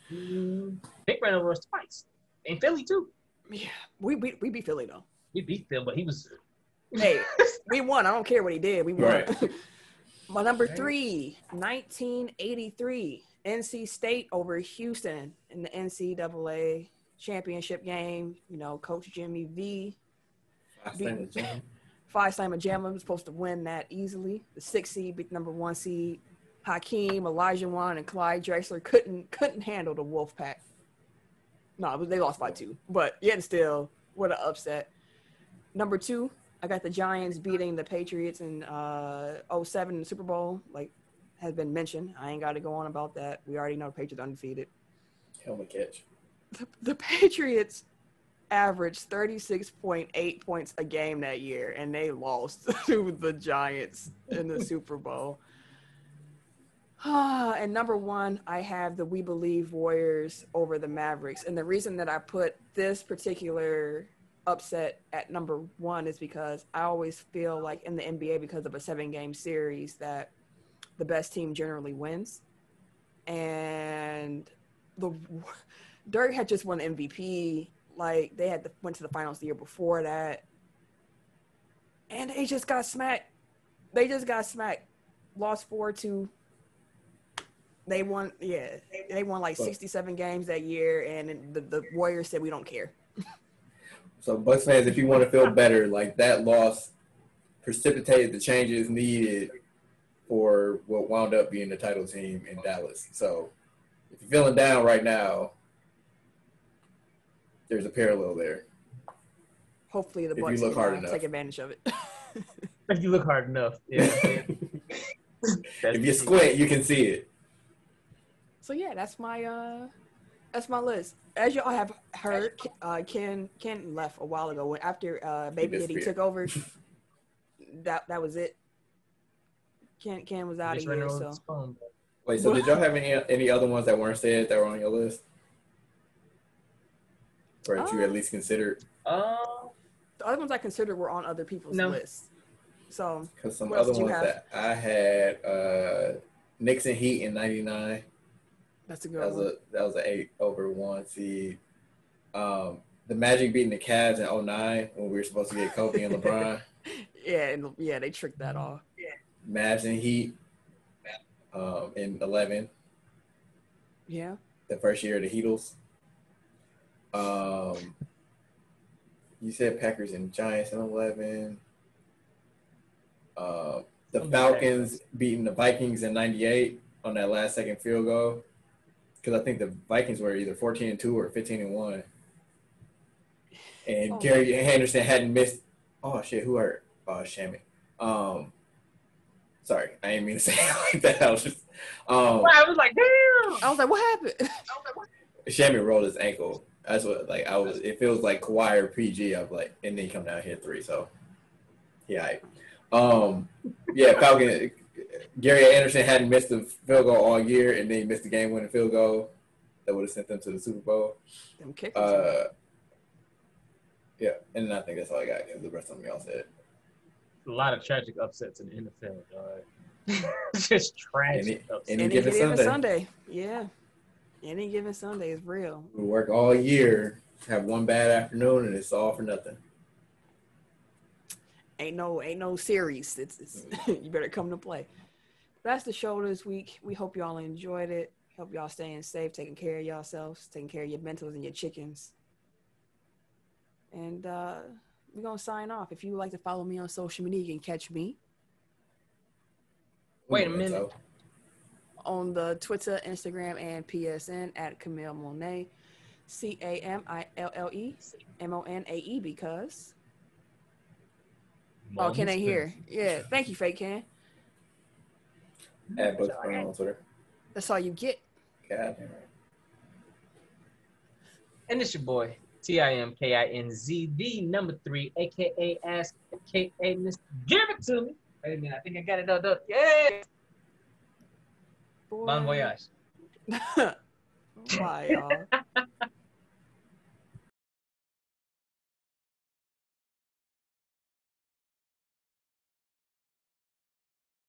Vick ran over us twice. In Philly too. Yeah, we beat Philly though. We beat Philly, but he was. Hey, we won. I don't care what he did. We won. Right. My number 3, 1983, NC State over Houston in the NCAA championship game. You know, Coach Jimmy V. Five-Slammer Jamma was supposed to win that easily. The 6th seed beat the number 1 seed. Hakeem, Elijah Wan, and Clyde Drexler couldn't handle the Wolfpack. No, they lost by 2. But yet still, what an upset. Number 2. I got the Giants beating the Patriots in 2007 in the Super Bowl, like has been mentioned. I ain't got to go on about that. We already know the Patriots undefeated. Helmet catch. The Patriots averaged 36.8 points a game that year, and they lost to the Giants in the Super Bowl. And number 1, I have the We Believe Warriors over the Mavericks. And the reason that I put this particular upset at number 1 is because I always feel like in the NBA, because of a 7-game series, that the best team generally wins. And Derrick had just won MVP. Like, they went to the finals the year before that. And they just got smacked. Lost 4-2. They won like 67 games that year, and the Warriors said, we don't care. So, Bucks fans, if you want to feel better, like that loss precipitated the changes needed for what wound up being the title team in Dallas. So, if you're feeling down right now, there's a parallel there. Hopefully, the Bucks take advantage of it. If you look hard enough, yeah. If you squint, you can see it. So yeah, that's my list. As y'all have heard, Ken left a while ago. After Baby Diddy took over, that was it. Ken was out of here. So wait, so did y'all have any other ones that weren't said that were on your list, or that you at least considered? The other ones I considered were on other people's lists. So because some other ones that I had, Knicks and Heat in '99. That's a good one. That was an 8-1 seed. The Magic beating the Cavs in 2009 when we were supposed to get Kobe and LeBron. Yeah, they tricked that off. Yeah. Mavs and Heat in 2011. Yeah. The first year of the Heatles. You said Packers and Giants in 2011. The Falcons beating the Vikings in 98 on that last second field goal. Because I think the Vikings were either 14-2 or 15-1. And Gary Henderson hadn't missed. Oh, shit, who hurt? Oh, Shammy. Sorry, I didn't mean to say it like that. I was just. I was like, damn. I was like, what happened? Shammy rolled his ankle. That's what, like, it feels like Kawhi or PG. I was like, and then he come down here 3. So, yeah. Yeah, Falcon. Gary Anderson hadn't missed a field goal all year, and then he missed the game-winning field goal that would have sent them to the Super Bowl. Them kickers. Yeah, and I think that's all I got because the rest of them y'all said. A lot of tragic upsets in the NFL, dog. Just tragic upsets. Any given Sunday. Yeah. Any given Sunday is real. We work all year, have one bad afternoon, and it's all for nothing. Ain't no series. It's you better come to play. That's the show this week. We hope y'all enjoyed it. Hope y'all staying safe, taking care of yourselves, taking care of your mentals and your chickens. And we're going to sign off. If you would like to follow me on social media, you can catch me. Wait a minute. On the Twitter, Instagram, and PSN at Camille Monet. CAMILLEMONAE because... Oh, Ken ain't here. Yeah, thank you, Fake Ken. At Books Brown on Twitter. That's all you get. God damn right. And it's your boy, TIMKINZ, the number 3, aka Ask, aka Mr. Give It To Me. Wait a minute, I think I got it done. Yeah. Bon voyage. Bye, y'all.